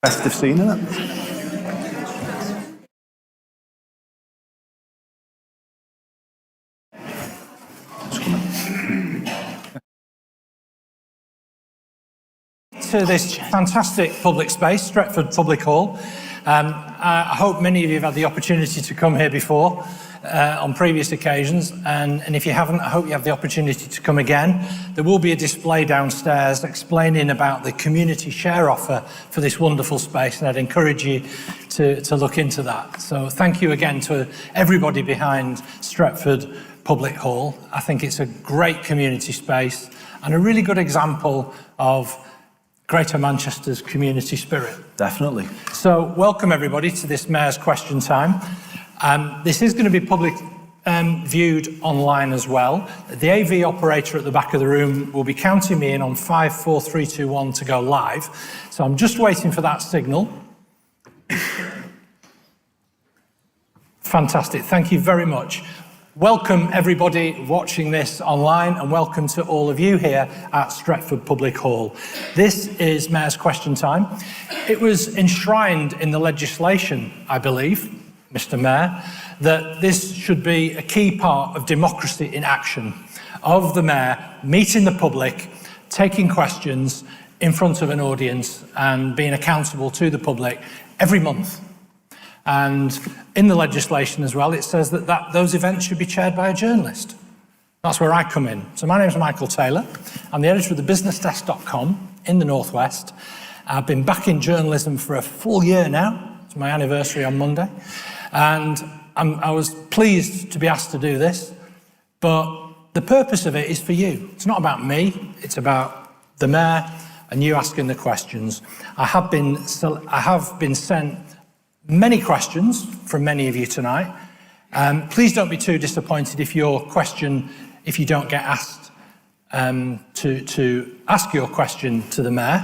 Festive scene, isn't it? To this fantastic public space, Stretford Public Hall. I hope many of you have had the opportunity to come here before on previous occasions, and if you haven't, I hope you have the opportunity to come again. There will be a display downstairs explaining about the community share offer for this wonderful space, and I'd encourage you to look into that. So thank you again to everybody behind Stretford Public Hall. I think it's a great community space and a really good example of Greater Manchester's community spirit. Definitely. So welcome everybody to this Mayor's Question Time. This is going to be public viewed online as well. The AV operator at the back of the room will be counting me in on 5, 4, 3, 2, 1 to go live. So I'm just waiting for that signal. Fantastic, thank you very much. Welcome everybody watching this online, and welcome to all of you here at Stretford Public Hall. This is Mayor's Question Time. It was enshrined in the legislation, I believe, Mr. Mayor, that this should be a key part of democracy in action, of the Mayor meeting the public, taking questions in front of an audience and being accountable to the public every month. And in the legislation as well, it says that those events should be chaired by a journalist. That's where I come in. So my name is Michael Taylor. I'm the editor of the businessdesk.com in the Northwest. I've been back in journalism for a full year now. It's my anniversary on Monday. And I was pleased to be asked to do this, but the purpose of it is for you. It's not about me, it's about the Mayor and you asking the questions. I have been sent many questions from many of you tonight. Please don't be too disappointed if you don't get asked to ask your question to the Mayor.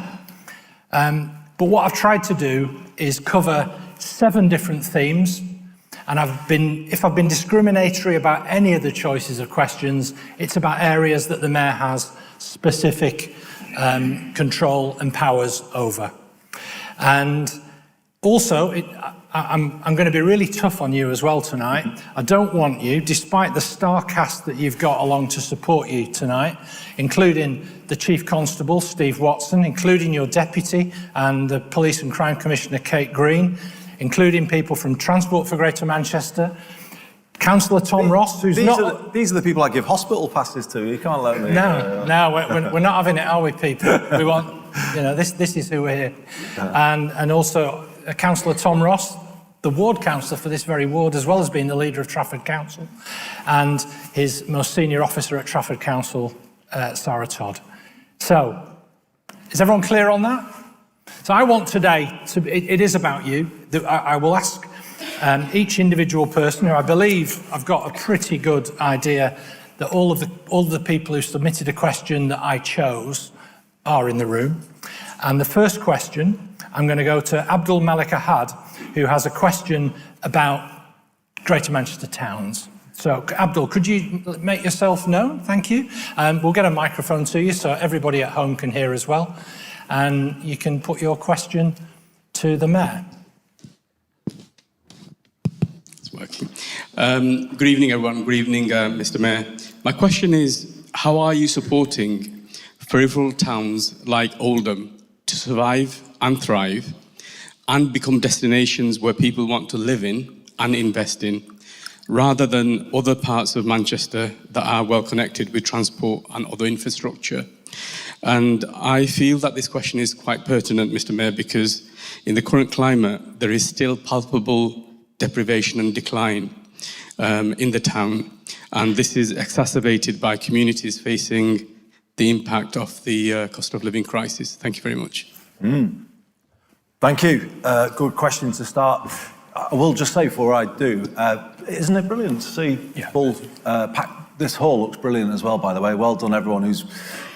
But what I've tried to do is cover 7 different themes, and if I've been discriminatory about any of the choices of questions, it's about areas that the Mayor has specific control and powers over. And also, I'm going to be really tough on you as well tonight. I don't want you, despite the star cast that you've got along to support you tonight, including the Chief Constable, Steve Watson, including your Deputy and the Police and Crime Commissioner, Kate Green, including people from Transport for Greater Manchester, Councillor Tom Ross, who's these are the people I give hospital passes to. You can't let me... No, we're not having it, are we, people? We want, this is who we're here. And also... Councillor Tom Ross, the ward councillor for this very ward, as well as being the leader of Trafford Council, and his most senior officer at Trafford Council, Sarah Todd. So, is everyone clear on that? So I want today, it is about you. I will ask each individual person, who I believe I've got a pretty good idea that all of the people who submitted a question that I chose are in the room. And the first question, I'm going to go to Abdul Malik Ahad, who has a question about Greater Manchester towns. So, Abdul, could you make yourself known? Thank you. We'll get a microphone to you so everybody at home can hear as well. And you can put your question to the Mayor. It's working. Good evening, everyone. Good evening, Mr. Mayor. My question is, how are you supporting peripheral towns like Oldham to survive and thrive and become destinations where people want to live in and invest in, rather than other parts of Manchester that are well connected with transport and other infrastructure? And I feel that this question is quite pertinent, Mr. Mayor, because in the current climate, there is still palpable deprivation and decline in the town. And this is exacerbated by communities facing the impact of the cost of living crisis. Thank you very much. Thank you. Good question to start. I will just say before I do, isn't it brilliant to see full pack? This hall looks brilliant as well, by the way. Well done, everyone who's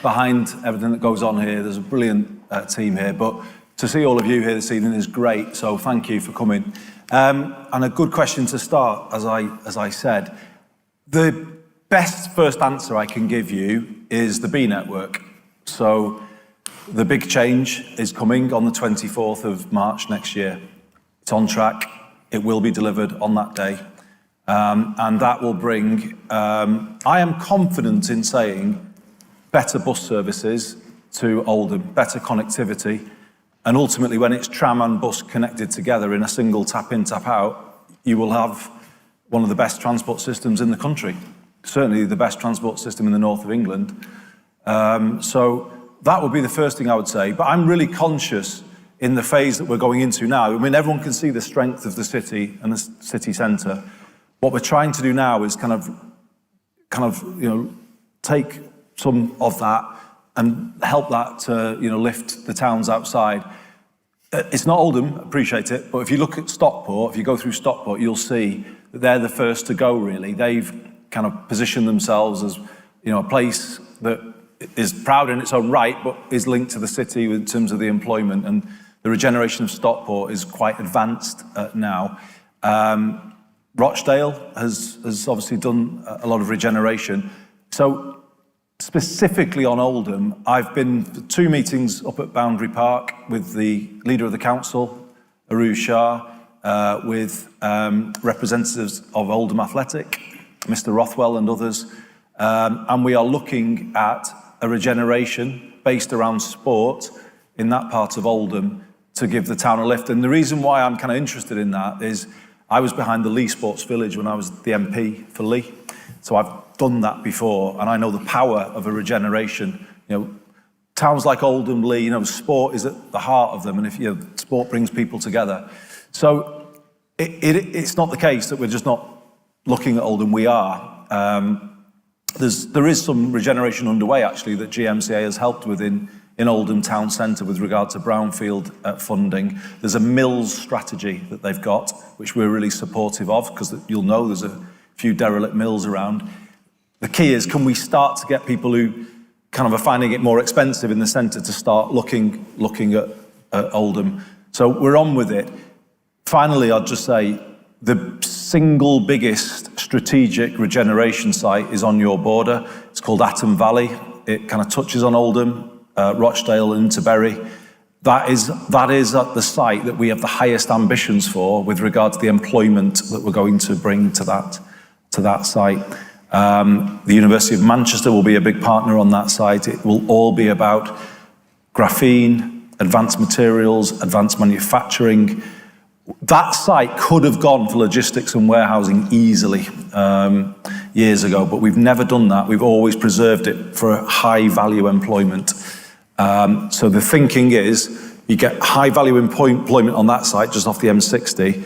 behind everything that goes on here. There's a brilliant team here, but to see all of you here this evening is great, so thank you for coming. And a good question to start, as I said. The best first answer I can give you is the B network. So the big change is coming on the 24th of March next year. It's on track. It will be delivered on that day. And that will bring, I am confident in saying, better bus services to Oldham, better connectivity. And ultimately, when it's tram and bus connected together in a single tap in, tap out, you will have one of the best transport systems in the country. Certainly the best transport system in the north of England. So that would be the first thing I would say. But I'm really conscious in the phase that we're going into now. I mean, everyone can see the strength of the city and the city centre. What we're trying to do now is kind of, take some of that and help that to, lift the towns outside. It's not Oldham, appreciate it, but if you look at Stockport, if you go through Stockport, you'll see that they're the first to go, really. They've kind of positioned themselves as, a place that is proud in its own right, but is linked to the city in terms of the employment. And the regeneration of Stockport is quite advanced now. Rochdale has obviously done a lot of regeneration. So specifically on Oldham, I've been to 2 meetings up at Boundary Park with the leader of the council, Aru Shah, with representatives of Oldham Athletic, Mr. Rothwell and others. And we are looking at a regeneration based around sport in that part of Oldham to give the town a lift. And the reason why I'm kind of interested in that is I was behind the Lee Sports Village when I was the MP for Lee. So I've done that before, and I know the power of a regeneration. Towns like Oldham, Lee, sport is at the heart of them, and if sport brings people together. So it's not the case that we're just not looking at Oldham. We are. There is some regeneration underway actually that GMCA has helped with in Oldham Town Centre with regard to brownfield funding. There's a mills strategy that they've got, which we're really supportive of, because you'll know there's a few derelict mills around. The key is, can we start to get people who kind of are finding it more expensive in the centre to start looking at Oldham? So we're on with it. Finally, I'd just say the single biggest strategic regeneration site is on your border. It's called Atton Valley. It kind of touches on Oldham, Rochdale and into Bury. That is at the site that we have the highest ambitions for with regard to the employment that we're going to bring to that site. The University of Manchester will be a big partner on that site. It will all be about graphene, advanced materials, advanced manufacturing. That site could have gone for logistics and warehousing easily years ago, but we've never done that. We've always preserved it for high value employment. So the thinking is you get high value employment on that site just off the M60,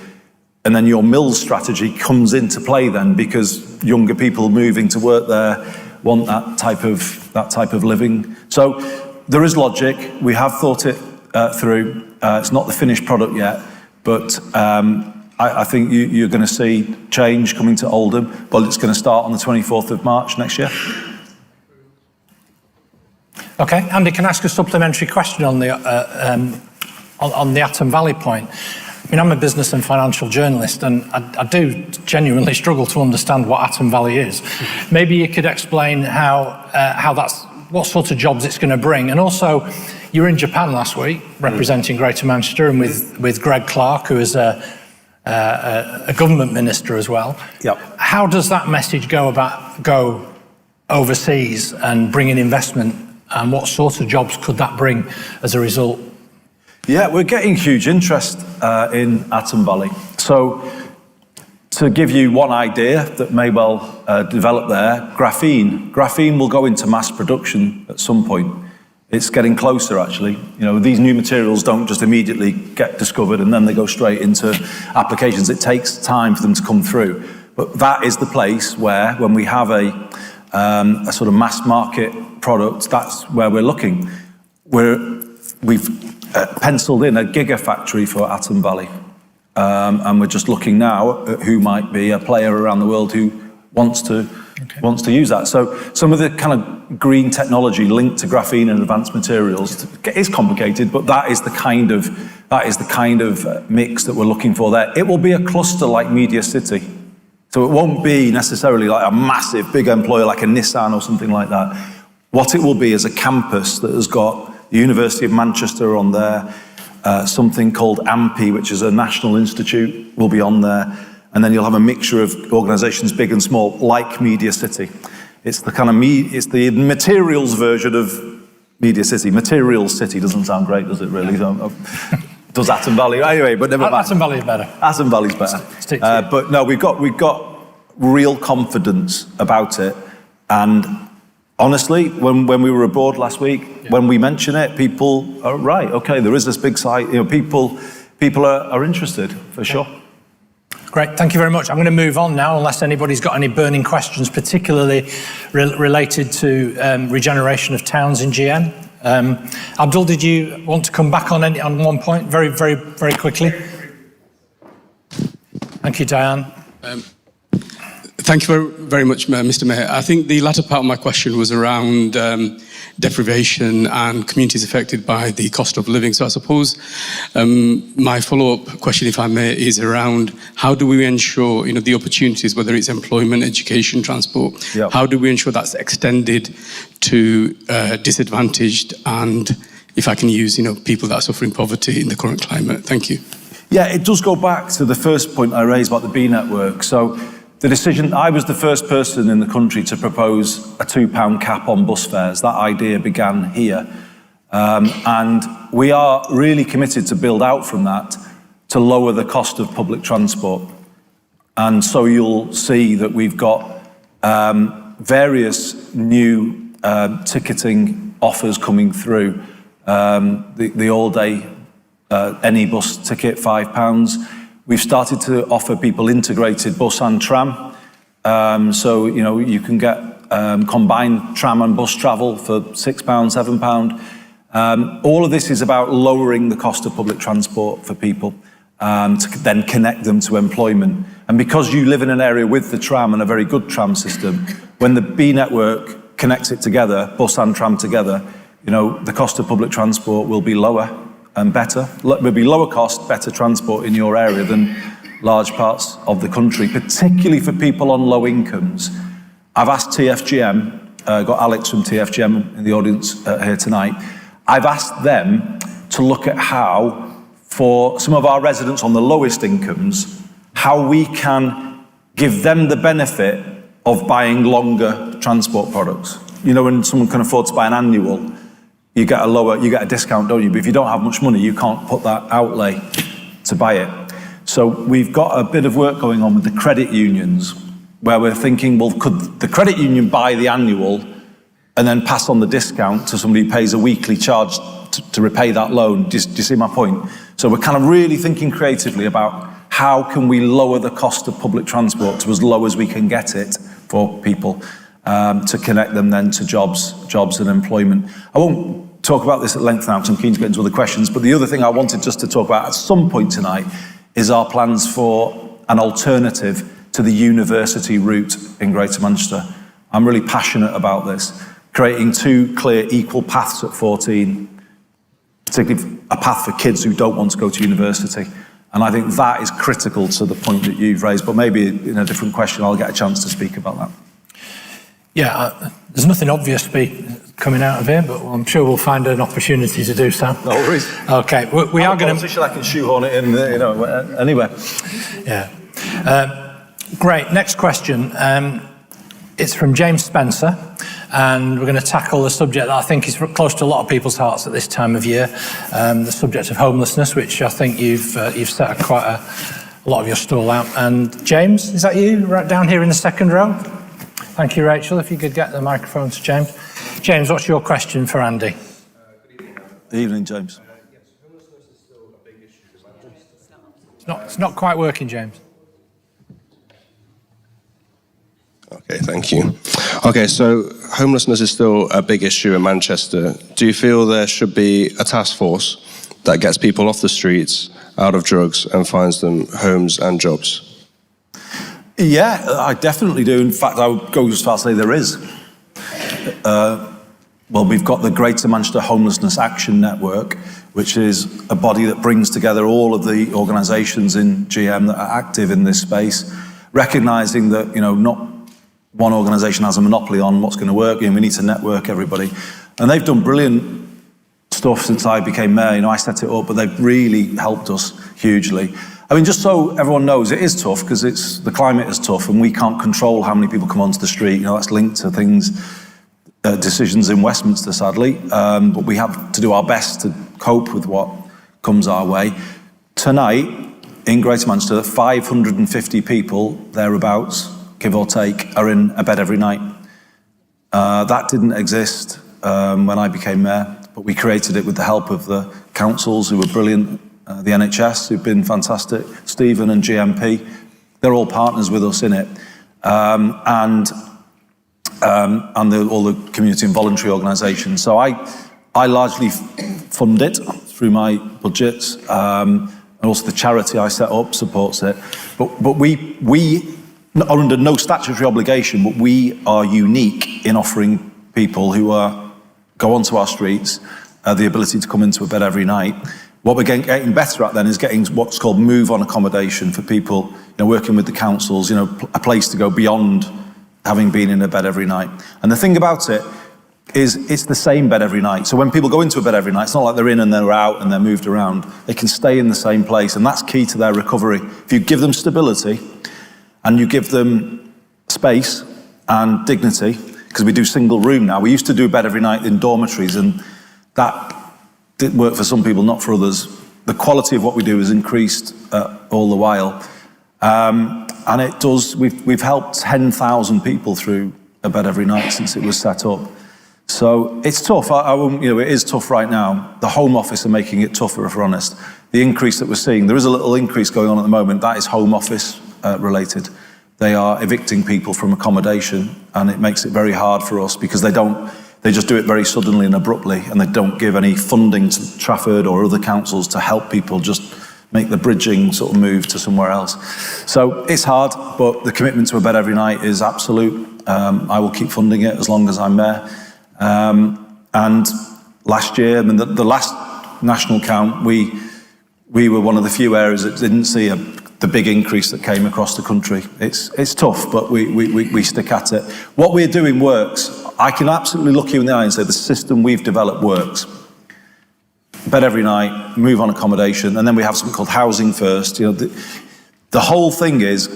and then your mills strategy comes into play then, because younger people moving to work there want that type of living. So there is logic. We have thought it through. It's not the finished product yet, but I think you're going to see change coming to Oldham, but it's going to start on the 24th of March next year. Okay, Andy, can I ask a supplementary question on the Atton Valley point? I mean, I'm a business and financial journalist, and I do genuinely struggle to understand what Atton Valley is. Maybe you could explain how that's, what sort of jobs it's going to bring, and also you were in Japan last week representing Greater Manchester, and with Greg Clark, who is a government minister as well. Yep. How does that message go overseas and bring in investment? And what sort of jobs could that bring as a result? Yeah, we're getting huge interest in Atton Valley. So to give you one idea that may well develop there, graphene will go into mass production at some point. It's getting closer, actually. These new materials don't just immediately get discovered and then they go straight into applications. It takes time for them to come through. But that is the place where, when we have a sort of mass market product, that's where we're looking. We've penciled in a gigafactory for Atton Valley, and we're just looking now at who might be a player around the world who wants to use that. So some of the kind of green technology linked to graphene and advanced materials is complicated, but that is the kind of mix that we're looking for there. It will be a cluster like Media City. So it won't be necessarily like a massive big employer like a Nissan or something like that. What it will be is a campus that has got The University of Manchester are on there. Something called AMPI, which is a national institute, will be on there. And then you'll have a mixture of organisations, big and small, like Media City. It's the kind of it's the materials version of Media City. Materials City doesn't sound great, does it? Really? Does Atom Valley? Anyway, but never mind. Atom Valley is better. Atom Valley's better. But no, we've got real confidence about it. And honestly, when we were abroad last week, when we mention it, people are right. Okay, there is this big site. You know, people are interested for sure. Great, thank you very much. I'm going to move on now, unless anybody's got any burning questions, particularly related to regeneration of towns in GM. Abdul, did you want to come back on one point very, very, very quickly? Thank you, Diane. Thank you very much, Mr. Mayor. I think the latter part of my question was around deprivation and communities affected by the cost of living. So I suppose my follow-up question, if I may, is around how do we ensure, the opportunities, whether it's employment, education, transport, how do we ensure that's extended to disadvantaged and, if I can use, people that are suffering poverty in the current climate? Thank you. Yeah, it does go back to the first point I raised about the B network. So the decision, I was the first person in the country to propose a £2 cap on bus fares. That idea began here. And we are really committed to build out from that to lower the cost of public transport. And so you'll see that we've got various new ticketing offers coming through. The all-day any bus ticket, £5. We've started to offer people integrated bus and tram. So, you can get combined tram and bus travel for £6, £7. All of this is about lowering the cost of public transport for people to then connect them to employment. And because you live in an area with the tram and a very good tram system, when the B network connects it together, bus and tram together, the cost of public transport will be lower and better. Will be lower cost, better transport in your area than large parts of the country, particularly for people on low incomes. I've asked TFGM, got Alex from TFGM in the audience here tonight. I've asked them to look at how, for some of our residents on the lowest incomes, how we can give them the benefit of buying longer transport products. When someone can afford to buy an annual, you get a discount, don't you? But if you don't have much money, you can't put that outlay to buy it. So we've got a bit of work going on with the credit unions, where we're thinking, well, could the credit union buy the annual and then pass on the discount to somebody who pays a weekly charge to repay that loan? Do you see my point? So we're kind of really thinking creatively about how can we lower the cost of public transport to as low as we can get it for people, to connect them then to jobs and employment. I won't talk about this at length now, because I'm keen to get into other questions, but the other thing I wanted just to talk about at some point tonight is our plans for an alternative to the university route in Greater Manchester. I'm really passionate about this, creating two clear equal paths at 14, particularly a path for kids who don't want to go to university. And I think that is critical to the point that you've raised, but maybe in a different question I'll get a chance to speak about that. Yeah, there's nothing obvious coming out of here, but I'm sure we'll find an opportunity to do so. No worries. Okay, we are going to... I can shoehorn it in, anywhere. Yeah. Great, next question. It's from James Spencer, and we're going to tackle a subject that I think is close to a lot of people's hearts at this time of year, the subject of homelessness, which I think you've set quite a lot of your stall out. And James, is that you, right down here in the second row? Thank you, Rachel. If you could get the microphone to James. James, what's your question for Andy? Good evening, James. Yes, homelessness is still a big issue in Manchester. It's not quite working, James. Okay, thank you. Okay, so homelessness is still a big issue in Manchester. Do you feel there should be a task force that gets people off the streets, out of drugs, and finds them homes and jobs? Yeah, I definitely do. In fact, I would go as far as to say there is. Well, we've got the Greater Manchester Homelessness Action Network, which is a body that brings together all of the organisations in GM that are active in this space, recognising that, not one organisation has a monopoly on what's going to work, and we need to network everybody. And they've done brilliant stuff since I became mayor. You know, I set it up, but they've really helped us hugely. I mean, just so everyone knows, it is tough because the climate is tough and we can't control how many people come onto the street. You know, that's linked to things, decisions in Westminster, sadly. But we have to do our best to cope with what comes our way. Tonight, in Greater Manchester, 550 people, thereabouts, give or take, are in a bed every night. That didn't exist when I became mayor, but we created it with the help of the councils who were brilliant, the NHS who've been fantastic, Stephen and GMP, they're all partners with us in it, and all the community and voluntary organisations. So I largely fund it through my budgets, and also the charity I set up supports it. But we are under no statutory obligation, but we are unique in offering people who go onto our streets the ability to come into a bed every night. What we're getting better at then is getting what's called move-on accommodation for people, you know, working with the councils, you know, a place to go beyond having been in a bed every night. And the thing about it is it's the same bed every night. So when people go into a bed every night, it's not like they're in and they're out and they're moved around. They can stay in the same place, and that's key to their recovery. If you give them stability and you give them space and dignity, because we do single room now. We used to do a bed every night in dormitories, and that didn't work for some people, not for others. The quality of what we do has increased all the while. And it does, we've helped 10,000 people through a bed every night since it was set up. So it's tough, it is tough right now. The Home Office are making it tougher, if we're honest. The increase that we're seeing, there is a little increase going on at the moment, that is Home Office related. They are evicting people from accommodation, and it makes it very hard for us because they just do it very suddenly and abruptly, and they don't give any funding to Trafford or other councils to help people just make the bridging sort of move to somewhere else. So it's hard, but the commitment to a bed every night is absolute. I will keep funding it as long as I'm mayor. And last year, I mean, the last national count, we were one of the few areas that didn't see the big increase that came across the country. It's tough, but we stick at it. What we're doing works. I can absolutely look you in the eye and say the system we've developed works. Bed every night, move on accommodation, and then we have something called housing first. You know, the whole thing is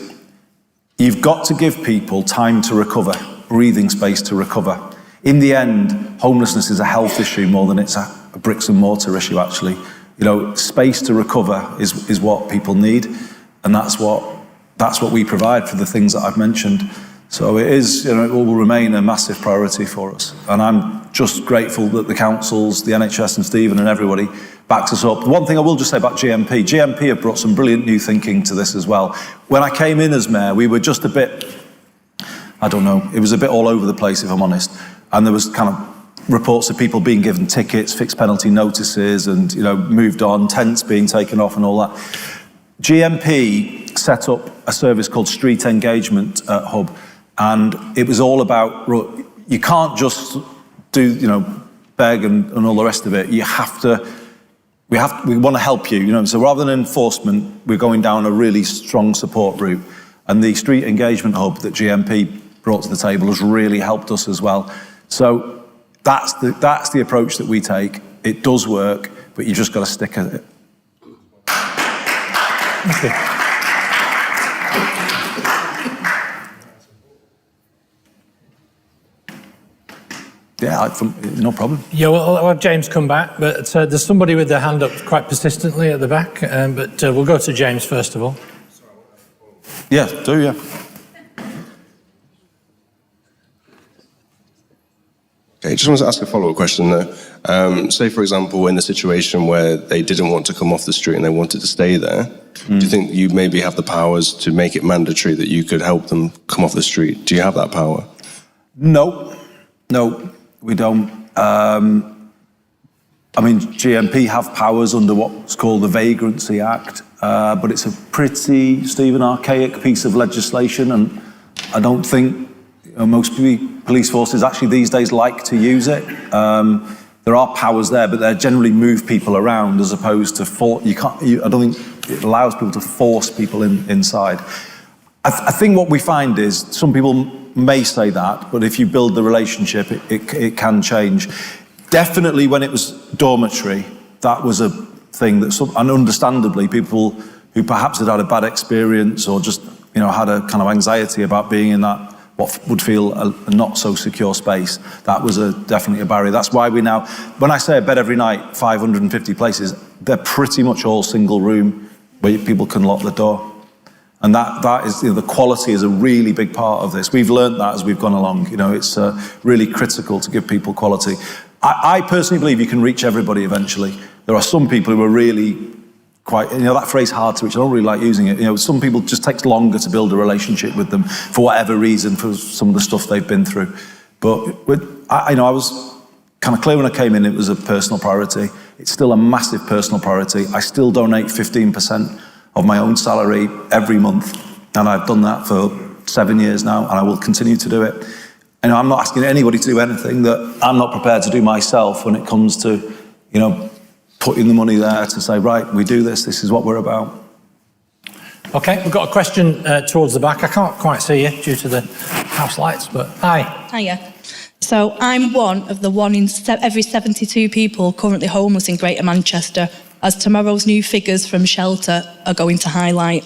you've got to give people time to recover, breathing space to recover. In the end, homelessness is a health issue more than it's a bricks and mortar issue, actually. You know, space to recover is what people need, and that's what we provide for the things that I've mentioned. So it is, you know, it will remain a massive priority for us. And I'm just grateful that the councils, the NHS and Stephen and everybody backs us up. One thing I will just say about GMP, GMP have brought some brilliant new thinking to this as well. When I came in as mayor, we were just a bit, I don't know, it was a bit all over the place, if I'm honest. And there was kind of reports of people being given tickets, fixed penalty notices, and, you know, moved on, tents being taken off and all that. GMP set up a service called Street Engagement Hub. And it was all about, you can't just do, you know, beg and all the rest of it. You have to, we want to help you, you know. So rather than enforcement, we're going down a really strong support route. And the Street Engagement Hub that GMP brought to the table has really helped us as well. So that's the approach that we take. It does work, but you just got to stick at it. Okay. Yeah, no problem. Yeah, well, I'll have James come back, but there's somebody with their hand up quite persistently at the back, but we'll go to James first of all. Yeah, do you? Okay, just wanted to ask a follow-up question there. Say, for example, in the situation where they didn't want to come off the street and they wanted to stay there, do you think you maybe have the powers to make it mandatory that you could help them come off the street? Do you have that power? No, we don't. I mean, GMP have powers under what's called the Vagrancy Act, but it's a pretty, Stephen, archaic piece of legislation, and I don't think most police forces actually these days like to use it. There are powers there, but they generally move people around as opposed to I don't think it allows people to force people inside. I think what we find is some people may say that, but if you build the relationship, it can change. Definitely when it was dormitory, that was a thing that, and understandably, people who perhaps had had a bad experience or just, had a kind of anxiety about being in that, what would feel a not so secure space, that was definitely a barrier. That's why we now, when I say a bed every night, 550 places, they're pretty much all single room where people can lock the door. And that is, the quality is a really big part of this. We've learned that as we've gone along. It's really critical to give people quality. I personally believe you can reach everybody eventually. There are some people who are really quite, that phrase hard to reach, I don't really like using it. Some people just takes longer to build a relationship with them for whatever reason, for some of the stuff they've been through. But I was kind of clear when I came in, it was a personal priority. It's still a massive personal priority. I still donate 15% of my own salary every month. And I've done that for 7 years now, and I will continue to do it. And I'm not asking anybody to do anything that I'm not prepared to do myself when it comes to, putting the money there to say, right, we do this is what we're about. Okay, we've got a question towards the back. I can't quite see you due to the house lights, but hi. Hiya. So I'm one of the one in every 72 people currently homeless in Greater Manchester, as tomorrow's new figures from Shelter are going to highlight.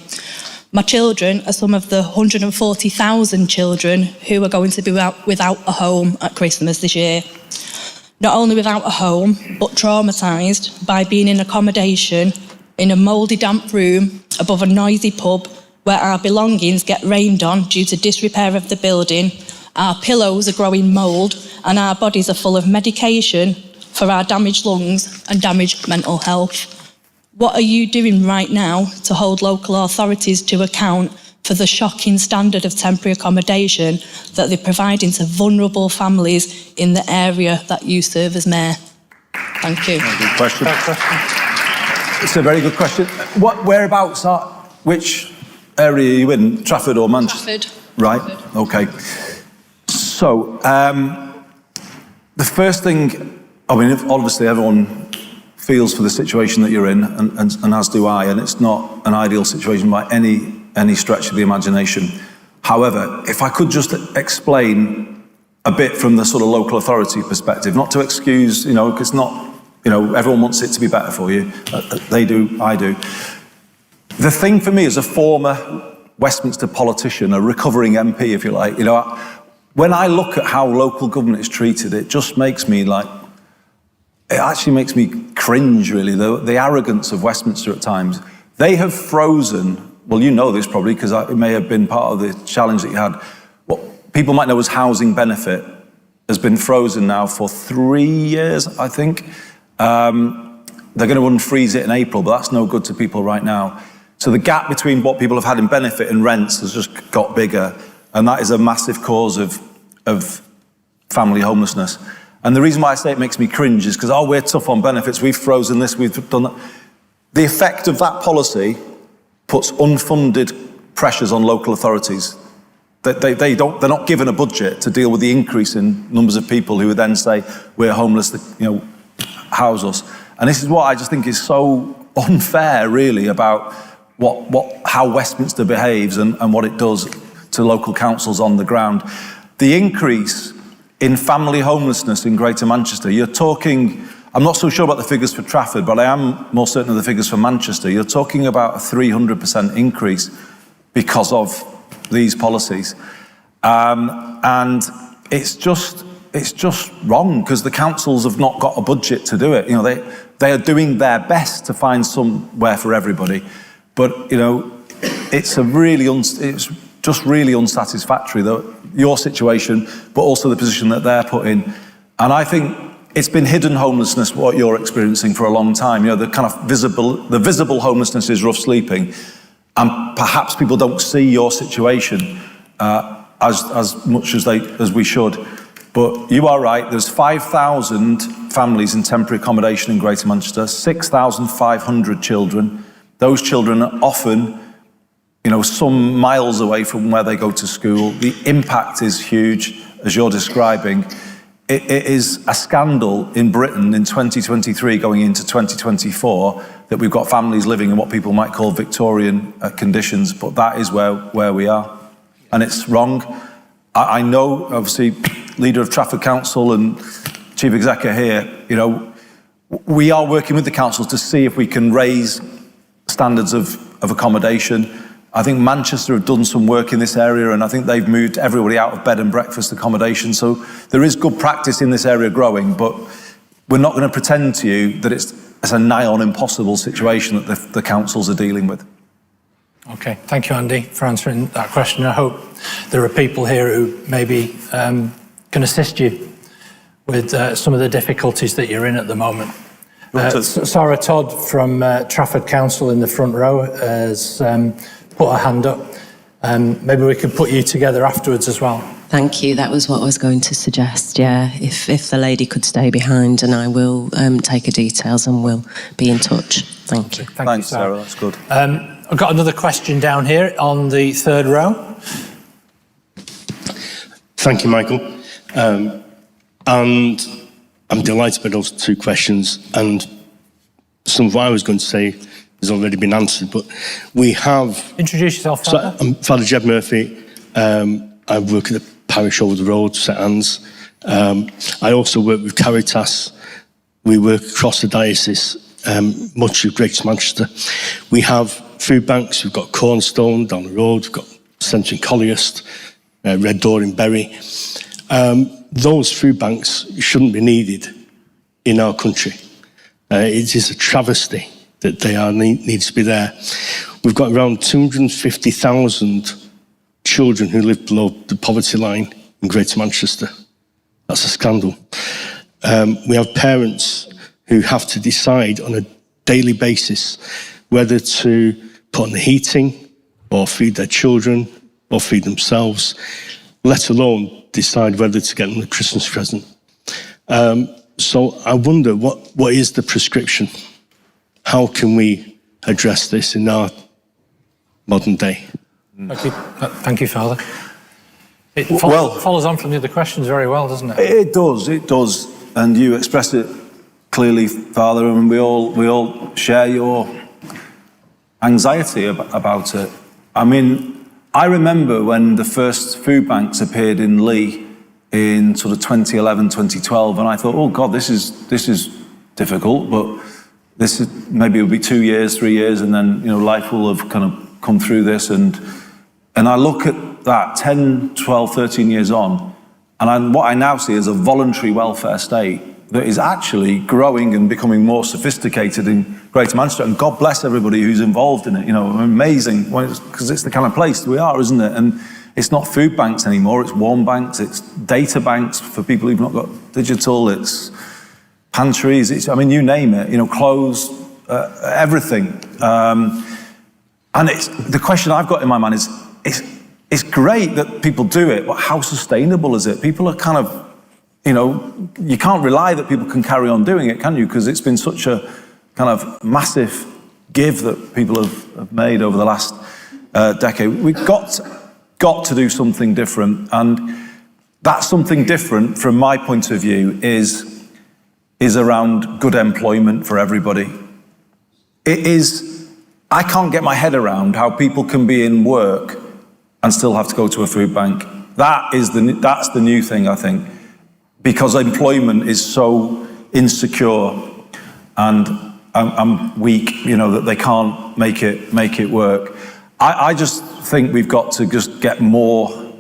My children are some of the 140,000 children who are going to be without a home at Christmas this year. Not only without a home, but traumatised by being in accommodation in a mouldy, damp room above a noisy pub where our belongings get rained on due to disrepair of the building, our pillows are growing mould, and our bodies are full of medication for our damaged lungs and damaged mental health. What are you doing right now to hold local authorities to account for the shocking standard of temporary accommodation that they're providing to vulnerable families in the area that you serve as Mayor? Thank you. Good question. It's a very good question. Whereabouts which area are you in? Trafford or Manchester? Trafford. Right, Trafford. Okay. So, the first thing, obviously everyone feels for the situation that you're in, and as do I, and it's not an ideal situation by any stretch of the imagination. However, if I could just explain a bit from the sort of local authority perspective, not to excuse, because it's not, everyone wants it to be better for you. They do, I do. The thing for me as a former Westminster politician, a recovering MP, if you like, when I look at how local government is treated, it just makes me it actually makes me cringe, really, the arrogance of Westminster at times. They have frozen, well, you know this probably, because it may have been part of the challenge that you had. What people might know as housing benefit has been frozen now for 3 years, I think. They're going to unfreeze it in April, but that's no good to people right now. So the gap between what people have had in benefit and rents has just got bigger, and that is a massive cause of family homelessness. And the reason why I say it makes me cringe is because, we're tough on benefits, we've frozen this, we've done that. The effect of that policy puts unfunded pressures on local authorities. They're not given a budget to deal with the increase in numbers of people who would then say, we're homeless, house us. And this is what I just think is so unfair, really, about how Westminster behaves and what it does to local councils on the ground. The increase in family homelessness in Greater Manchester, you're talking, I'm not so sure about the figures for Trafford, but I am more certain of the figures for Manchester. You're talking about a 300% increase because of these policies. And it's just wrong, because the councils have not got a budget to do it. They are doing their best to find somewhere for everybody. But, it's just really unsatisfactory, your situation, but also the position that they're put in. And I think it's been hidden homelessness, what you're experiencing, for a long time. The kind of visible homelessness is rough sleeping, and perhaps people don't see your situation as much as we should. But you are right. There's 5,000 families in temporary accommodation in Greater Manchester, 6,500 children. Those children are often, some miles away from where they go to school. The impact is huge, as you're describing. It is a scandal in Britain in 2023 going into 2024 that we've got families living in what people might call Victorian conditions, but that is where we are. And it's wrong. I know, obviously, leader of Trafford Council and Chief Executive here, we are working with the councils to see if we can raise standards of accommodation. I think Manchester have done some work in this area, and I think they've moved everybody out of bed and breakfast accommodation. So there is good practice in this area growing, but we're not going to pretend to you that it's a nigh on impossible situation that the councils are dealing with. Okay, thank you, Andy, for answering that question. I hope there are people here who maybe can assist you with some of the difficulties that you're in at the moment. Sarah Todd from Trafford Council in the front row has put her hand up. Maybe we could put you together afterwards as well. Thank you. That was what I was going to suggest, yeah. If the lady could stay behind, and I will take her details and we'll be in touch. Thank you. Thanks, Sarah. That's good. I've got another question down here on the third row. Thank you, Michael. And I'm delighted by those two questions. And some of what I was going to say has already been answered, but we have... Introduce yourself, Father. So, I'm Father Jeb Murphy. I work at the parish over the road, St Anne's. I also work with Caritas. We work across the diocese, much of Greater Manchester. We have food banks. We've got Cornerstone down the road. We've got Centre in Colliest, Red Door in Bury. Those food banks shouldn't be needed in our country. It is a travesty that they needs to be there. We've got around 250,000 children who live below the poverty line in Greater Manchester. That's a scandal. We have parents who have to decide on a daily basis whether to put on the heating or feed their children or feed themselves, let alone decide whether to get them a Christmas present. So I wonder, what is the prescription? How can we address this in our modern day? Thank you, Father. It follows on from the other questions very well, doesn't it? It does. And you expressed it clearly, Father, and we all share your anxiety about it. I mean, I remember when the first food banks appeared in Lee in sort of 2011, 2012, and I thought, oh God, this is difficult, but this is, maybe it'll be 2 years, 3 years, and then life will have kind of come through this, and I look at that 10, 12, 13 years on, and what I now see is a voluntary welfare state that is actually growing and becoming more sophisticated in Greater Manchester, and God bless everybody who's involved in it. Amazing, because it's the kind of place we are, isn't it? And it's not food banks anymore, it's warm banks, it's data banks for people who've not got digital, it's pantries, you name it, clothes, everything. And the question I've got in my mind is, it's great that people do it, but how sustainable is it? People are kind of, you can't rely that people can carry on doing it, can you? Because it's been such a kind of massive give that people have made over the last decade. We've got to do something different, and that something different, from my point of view, is around good employment for everybody. I can't get my head around how people can be in work and still have to go to a food bank. That's the new thing, I think, because employment is so insecure and weak, that they can't make it work. I just think we've got to just get more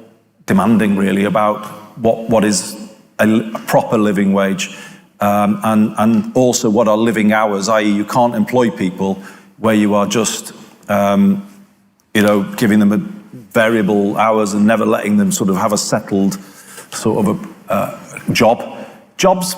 demanding, really, about what is a proper living wage, and also what are living hours, i.e. you can't employ people where you are just, giving them a variable hours and never letting them sort of have a settled sort of a job.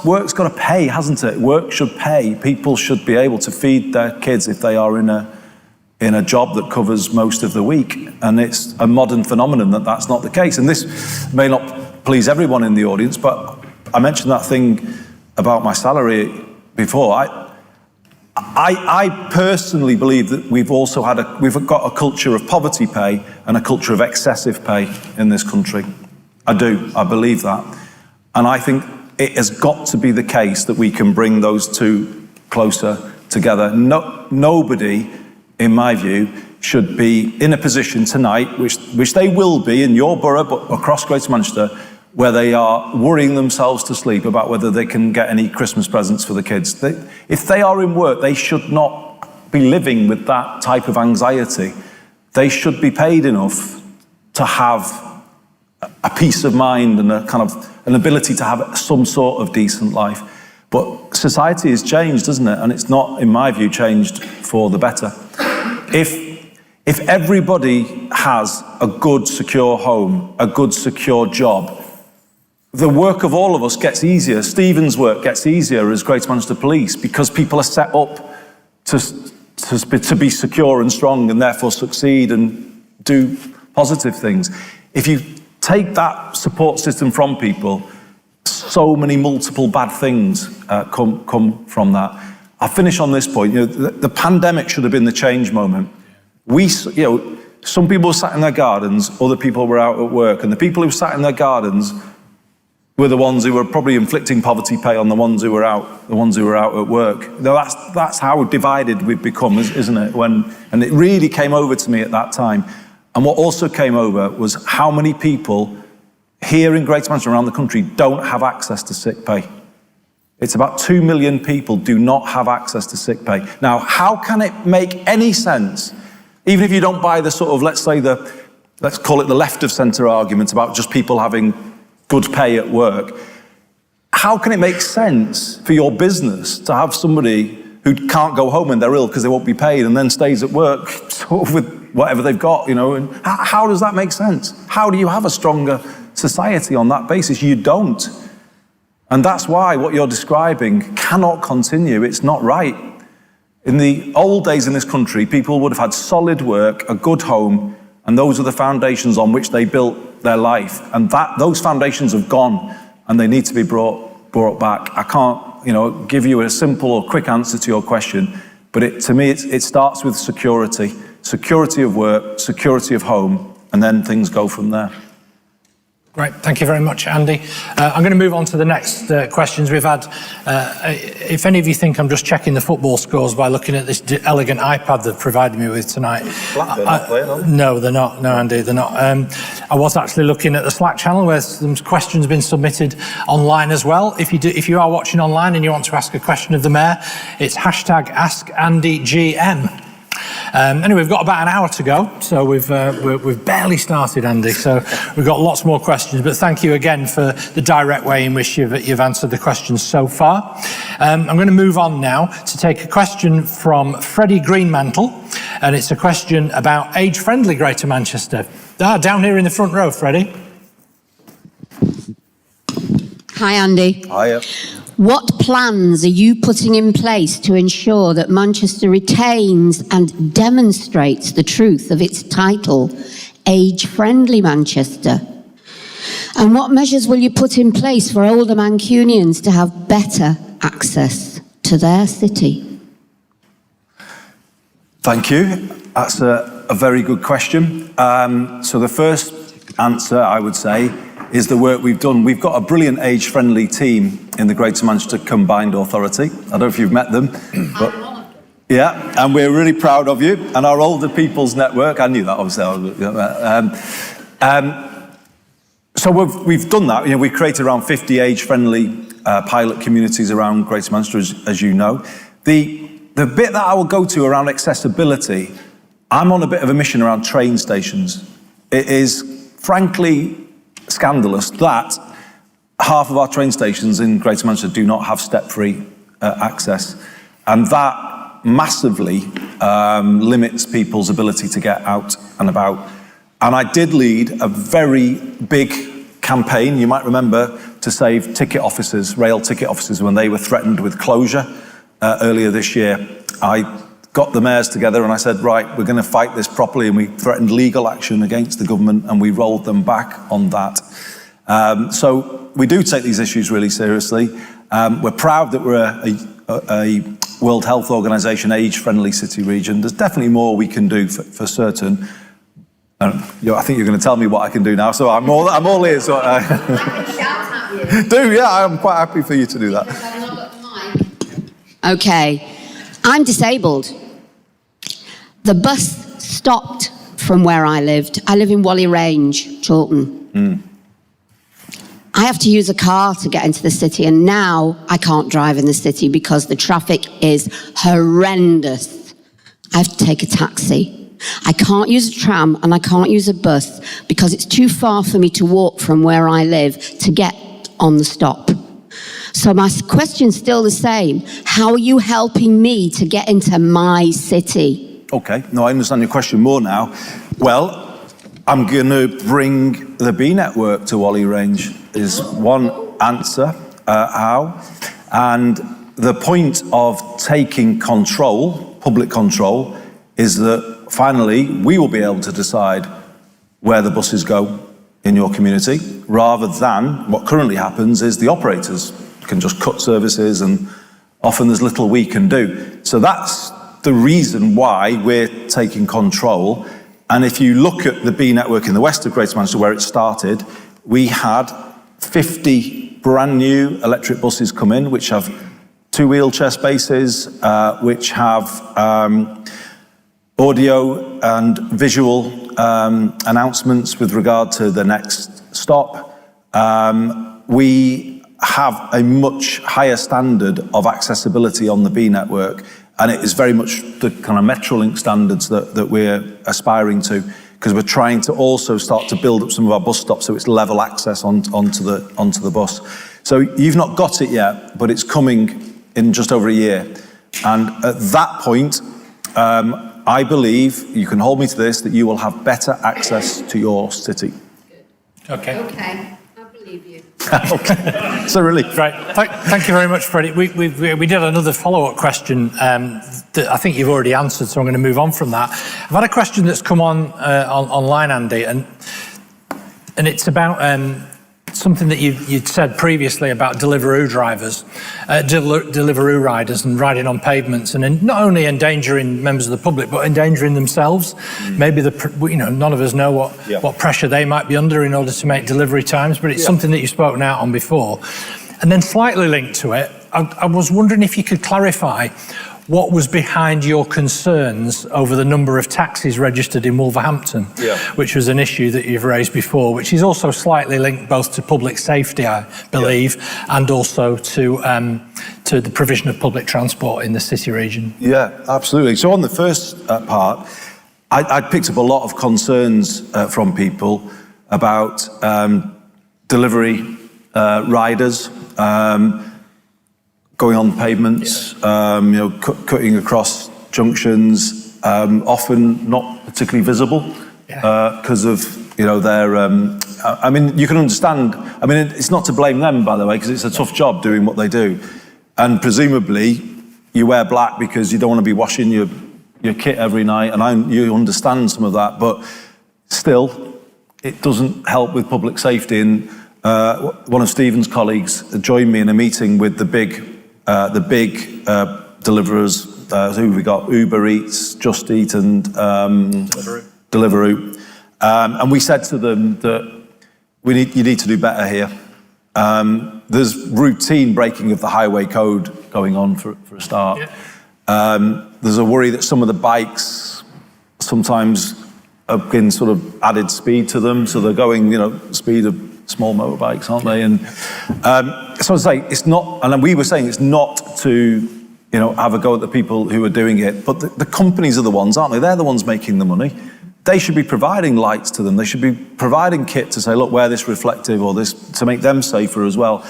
Work's got to pay, hasn't it? Work should pay. People should be able to feed their kids if they are in a job that covers most of the week. And it's a modern phenomenon that that's not the case. And this may not please everyone in the audience, but I mentioned that thing about my salary before. I personally believe that we've got a culture of poverty pay and a culture of excessive pay in this country. I do. I believe that. And I think it has got to be the case that we can bring those two closer together. Nobody, in my view, should be in a position tonight, which they will be in your borough, but across Greater Manchester, where they are worrying themselves to sleep about whether they can get any Christmas presents for the kids. If they are in work, they should not be living with that type of anxiety. They should be paid enough to have a peace of mind and a kind of an ability to have some sort of decent life. But society has changed, hasn't it? And it's not, in my view, changed for the better. If everybody has a good, secure home, a good, secure job, the work of all of us gets easier. Stephen's work gets easier as Greater Manchester Police because people are set up to be secure and strong and therefore succeed and do positive things. If you take that support system from people, so many multiple bad things come from that. I'll finish on this point. The pandemic should have been the change moment. Some people sat in their gardens, other people were out at work, and the people who sat in their gardens were the ones who were probably inflicting poverty pay on the ones who were out at work. That's how divided we've become, isn't it? And it really came over to me at that time. And what also came over was how many people here in Greater Manchester, around the country, don't have access to sick pay. It's about 2 million people do not have access to sick pay. Now, how can it make any sense, even if you don't buy the sort of, let's call it the left of centre argument about just people having good pay at work, how can it make sense for your business to have somebody who can't go home when they're ill because they won't be paid and then stays at work sort of with whatever they've got, and how does that make sense? How do you have a stronger society on that basis? You don't. And that's why what you're describing cannot continue. It's not right. In the old days in this country, people would have had solid work, a good home, and those are the foundations on which they built their life. And those foundations have gone, and they need to be brought back. I can't, give you a simple or quick answer to your question, but to me, it starts with security. Security of work, security of home, and then things go from there. Great, thank you very much, Andy. I'm going to move on to the next questions we've had. If any of you think I'm just checking the football scores by looking at this elegant iPad they've provided me with tonight. They're not playing, are they? No, they're not. No, Andy, they're not. I was actually looking at the Slack channel where some questions have been submitted online as well. If you are watching online and you want to ask a question of the Mayor, it's #AskAndyGM. Anyway, we've got about an hour to go, so we've barely started, Andy, so we've got lots more questions, but thank you again for the direct way in which you've answered the questions so far. I'm going to move on now to take a question from Freddie Greenmantle, and it's a question about age-friendly Greater Manchester. Down here in the front row, Freddie. Hi, Andy. Hiya. What plans are you putting in place to ensure that Manchester retains and demonstrates the truth of its title, Age-Friendly Manchester? And what measures will you put in place for older Mancunians to have better access to their city? Thank you. That's a very good question. So the first answer, I would say, is the work we've done. We've got a brilliant age-friendly team in the Greater Manchester Combined Authority. I don't know if you've met them, but yeah, and we're really proud of you. And our Older People's Network, I knew that obviously. So we've done that. We created around 50 age-friendly pilot communities around Greater Manchester, as you know. The bit that I will go to around accessibility, I'm on a bit of a mission around train stations. It is frankly scandalous that half of our train stations in Greater Manchester do not have step-free access, and that massively limits people's ability to get out and about. And I did lead a very big campaign, you might remember, to save ticket offices, rail ticket offices, when they were threatened with closure earlier this year. I got the mayors together and I said, right, we're going to fight this properly, and we threatened legal action against the government, and we rolled them back on that. So we do take these issues really seriously. We're proud that we're a World Health Organization age-friendly city region. There's definitely more we can do for certain. I think you're going to tell me what I can do now, so I'm all ears. So I'm quite happy for you to do that. Okay, I'm disabled. The bus stopped from where I lived. I live in Whalley Range, Chorlton. I have to use a car to get into the city, and now I can't drive in the city because the traffic is horrendous. I have to take a taxi. I can't use a tram and I can't use a bus because it's too far for me to walk from where I live to get on the stop. So my question's still the same. How are you helping me to get into my city? Okay, no, I understand your question more now. Well, I'm going to bring the B network to Whalley Range is one answer, how. And the point of taking control, public control, is that finally we will be able to decide where the buses go in your community, rather than what currently happens is the operators can just cut services and often there's little we can do. So that's the reason why we're taking control. And if you look at the B network in the west of Greater Manchester where it started, we had 50 brand new electric buses come in, which have 2 wheelchair spaces, which have audio and visual announcements with regard to the next stop. We have a much higher standard of accessibility on the B network, and it is very much the kind of Metrolink standards that we're aspiring to, because we're trying to also start to build up some of our bus stops so it's level access onto the bus. So you've not got it yet, but it's coming in just over a year. And at that point, I believe, you can hold me to this, that you will have better access to your city. Okay. Okay, I believe you. Okay, so really. Right, thank you very much, Freddie. We did another follow-up question that I think you've already answered, so I'm going to move on from that. I've had a question that's come online, Andy, and it's about something that you'd said previously about Deliveroo drivers, Deliveroo riders and riding on pavements, and not only endangering members of the public, but endangering themselves. Maybe none of us know what pressure they might be under in order to make delivery times, but it's something that you've spoken out on before. And then slightly linked to it, I was wondering if you could clarify what was behind your concerns over the number of taxis registered in Wolverhampton, which was an issue that you've raised before, which is also slightly linked both to public safety, I believe, and also to the provision of public transport in the city region. Yeah, absolutely. So on the first part, I picked up a lot of concerns from people about delivery riders, going on pavements, cutting across junctions, often not particularly visible because of their. I mean, you can understand. I mean, it's not to blame them, by the way, because it's a tough job doing what they do, and presumably you wear black because you don't want to be washing your kit every night, and you understand some of that, but still, it doesn't help with public safety. And one of Stephen's colleagues joined me in a meeting with the big deliverers, who we got, Uber Eats, Just Eat and Deliveroo. And we said to them that you need to do better here. There's routine breaking of the highway code going on for a start. There's a worry that some of the bikes sometimes have been sort of added speed to them, so they're going, speed of small motorbikes, aren't they? And so I say it's not, and we were saying it's not to, have a go at the people who are doing it, but the companies are the ones, aren't they? They're the ones making the money. They should be providing lights to them. They should be providing kit to say, look, wear this reflective or this, to make them safer as well.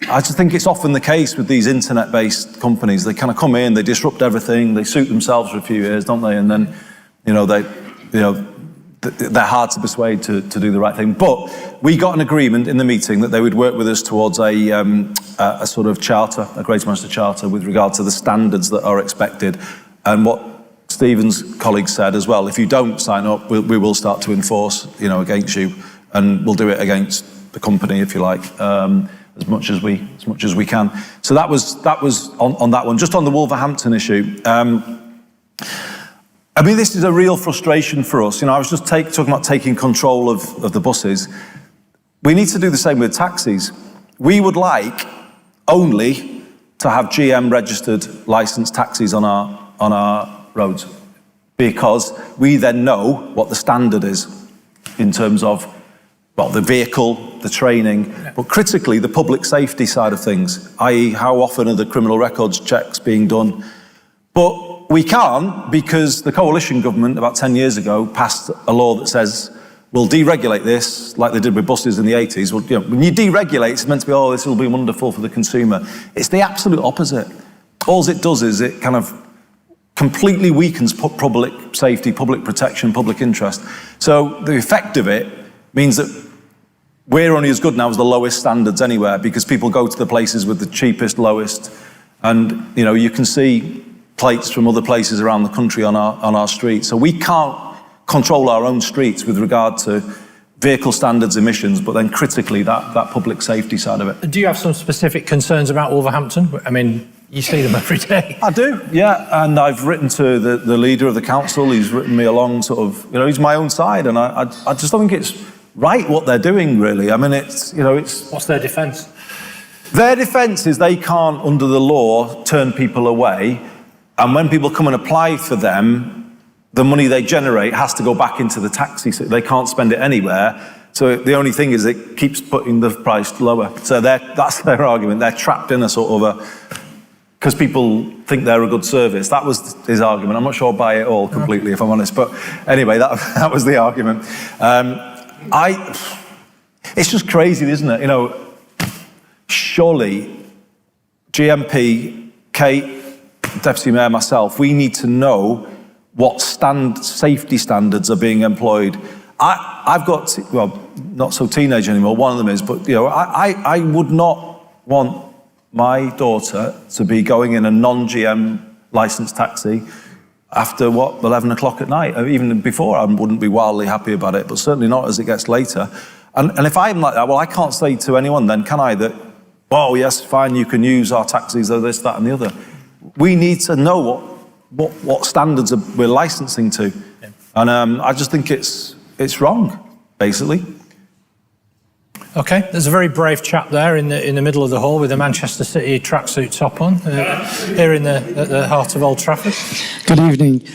I just think it's often the case with these internet-based companies. They kind of come in, they disrupt everything, they suit themselves for a few years, don't they? And then, they're hard to persuade to do the right thing. But we got an agreement in the meeting that they would work with us towards a sort of charter, a Greater Manchester charter, with regard to the standards that are expected. And what Stephen's colleagues said as well, if you don't sign up, we will start to enforce, against you, and we'll do it against the company, if you like, as much as we can. So that was on that one. Just on the Wolverhampton issue. I mean, this is a real frustration for us. I was just talking about taking control of the buses. We need to do the same with taxis. We would like only to have GM registered licensed taxis on our roads, because we then know what the standard is in terms of well, the vehicle, the training, but critically the public safety side of things, i.e. how often are the criminal records checks being done. But we can't, because the coalition government about 10 years ago passed a law that says we'll deregulate this, like they did with buses in the 80s. Well, you know, when you deregulate, it's meant to be, oh, this will be wonderful for the consumer. It's the absolute opposite. All it does is it kind of completely weakens public safety, public protection, public interest. So the effect of it means that we're only as good now as the lowest standards anywhere, because people go to the places with the cheapest, lowest. And, you know, you can see plates from other places around the country on our streets. So we can't control our own streets with regard to vehicle standards, emissions, but then critically that public safety side of it. Do you have some specific concerns about Wolverhampton? I mean, you see them every day. I do, yeah, and I've written to the leader of the council. He's written me along, sort of, you know, he's my own side, and I just don't think it's right what they're doing, really. I mean, it's, you know, it's... What's their defence? Their defence is they can't, under the law, turn people away, and when people come and apply for them, the money they generate has to go back into the taxi, so they can't spend it anywhere. So the only thing is it keeps putting the price lower. So that's their argument. They're trapped in a sort of a... because people think they're a good service. That was his argument. I'm not sure I buy it all completely, if I'm honest. But anyway, that was the argument. It's just crazy, isn't it? You know, surely GMP, Kate, Deputy Mayor, myself, we need to know what safety standards are being employed. I've got, well, not so teenage anymore, one of them is, but, you know, I would not want my daughter to be going in a non-GM licensed taxi after, 11 o'clock at night. Even before, I wouldn't be wildly happy about it, but certainly not as it gets later. And if I'm like that, well, I can't say to anyone then, can I, that, oh, yes, fine, you can use our taxis, or this, that, and the other. We need to know what standards we're licensing to. Yeah. And I just think it's wrong, basically. Okay, there's a very brave chap there in the middle of the hall with a Manchester City tracksuit top on, here at the heart of Old Trafford. Good evening.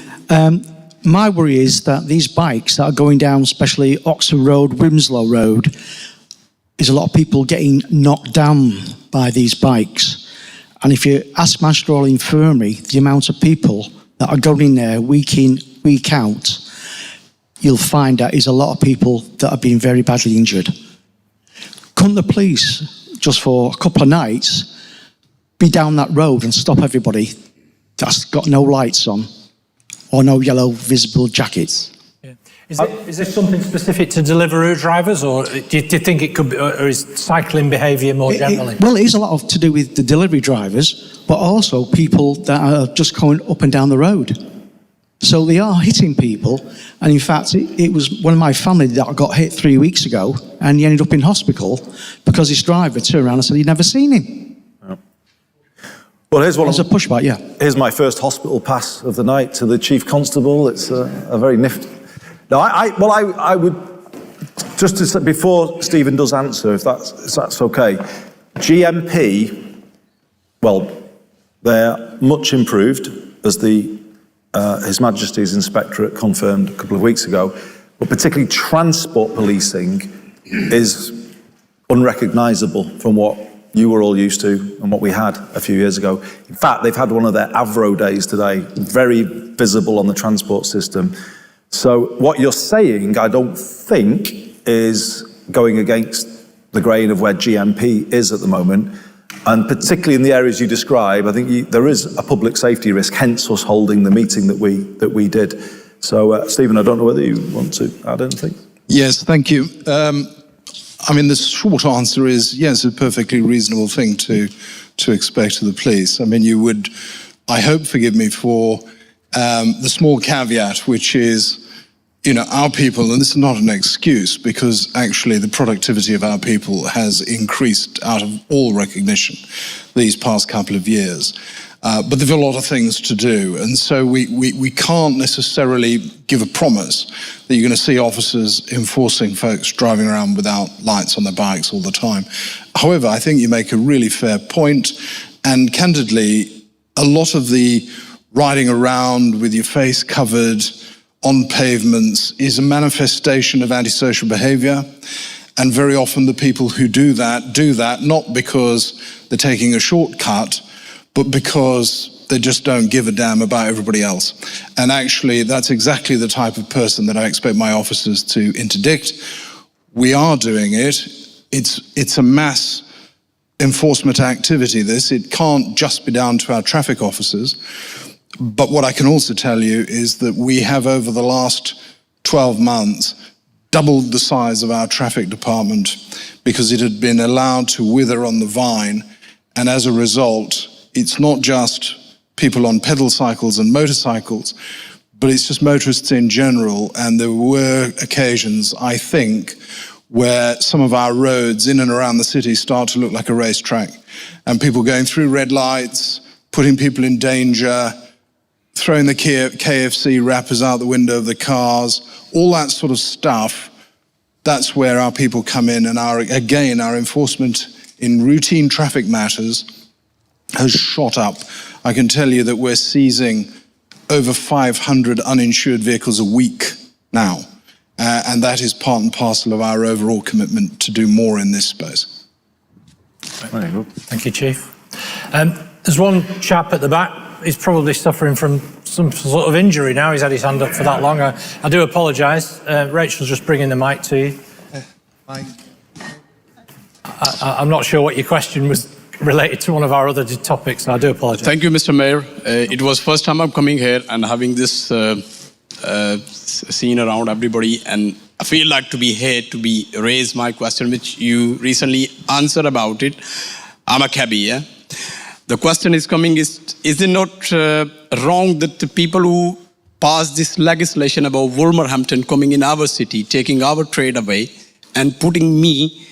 My worry is that these bikes that are going down, especially Oxford Road, Wimslow Road, is a lot of people getting knocked down by these bikes. And if you ask Manchester Royal Infirmary, the amount of people that are going in there week in, week out, you'll find that is a lot of people that have been very badly injured. Couldn't the police, just for a couple of nights, be down that road and stop everybody that's got no lights on or no yellow visible jackets? Yeah. Is this something specific to Deliveroo drivers, or do you think it could be, or is cycling behaviour more generally? Well, it is a lot to do with the delivery drivers, but also people that are just going up and down the road. So they are hitting people, and in fact, it was one of my family that got hit 3 weeks ago, and he ended up in hospital because his driver turned around and said he'd never seen him. Yeah. Well, here's a pushback, yeah. Here's my first hospital pass of the night to the chief constable. It's a very nifty. No, I would just to say, before Stephen does answer, if that's okay. GMP, well, they're much improved, as His Majesty's Inspectorate confirmed a couple of weeks ago, but particularly transport policing is unrecognisable from what you were all used to and what we had a few years ago. In fact, they've had one of their Avro days today, very visible on the transport system. So what you're saying, I don't think, is going against the grain of where GMP is at the moment. And particularly in the areas you describe, I think there is a public safety risk, hence us holding the meeting that we did. So, Stephen, I don't know whether you want to add anything. Yes, thank you. I mean, the short answer is, yes, a perfectly reasonable thing to expect of the police. I mean, you would, I hope, forgive me for the small caveat, which is, you know, our people, and this is not an excuse, because actually the productivity of our people has increased out of all recognition these past couple of years. But there are a lot of things to do, and so we can't necessarily give a promise that you're going to see officers enforcing folks driving around without lights on their bikes all the time. However, I think you make a really fair point, and candidly, a lot of the riding around with your face covered on pavements is a manifestation of antisocial behaviour, And very often the people who do that not because they're taking a shortcut, but because they just don't give a damn about everybody else. And actually, that's exactly the type of person that I expect my officers to interdict. We are doing it. It's a mass enforcement activity, this. It can't just be down to our traffic officers. But what I can also tell you is that we have, over the last 12 months, doubled the size of our traffic department because it had been allowed to wither on the vine. And as a result, it's not just people on pedal cycles and motorcycles, but it's just motorists in general. And there were occasions, I think, where some of our roads in and around the city start to look like a racetrack, and people going through red lights, putting people in danger, throwing the KFC wrappers out the window of the cars, all that sort of stuff. That's where our people come in, and our enforcement in routine traffic matters has shot up. I can tell you that we're seizing over 500 uninsured vehicles a week now. And that is part and parcel of our overall commitment to do more in this space. Very good. Thank you, Chief. There's one chap at the back. He's probably suffering from some sort of injury now. He's had his hand up for that long. I do apologise. Rachel's just bringing the mic to you. I'm not sure what your question was related to one of our other topics, so I do apologise. Thank you, Mr. Mayor. It was first time I'm coming here and having this scene around everybody, and I feel like to be here to be raise my question, which you recently answered about it. I'm a cabbie, yeah? The question is coming, is it not wrong that the people who passed this legislation about Wolverhampton coming in our city, taking our trade away and putting me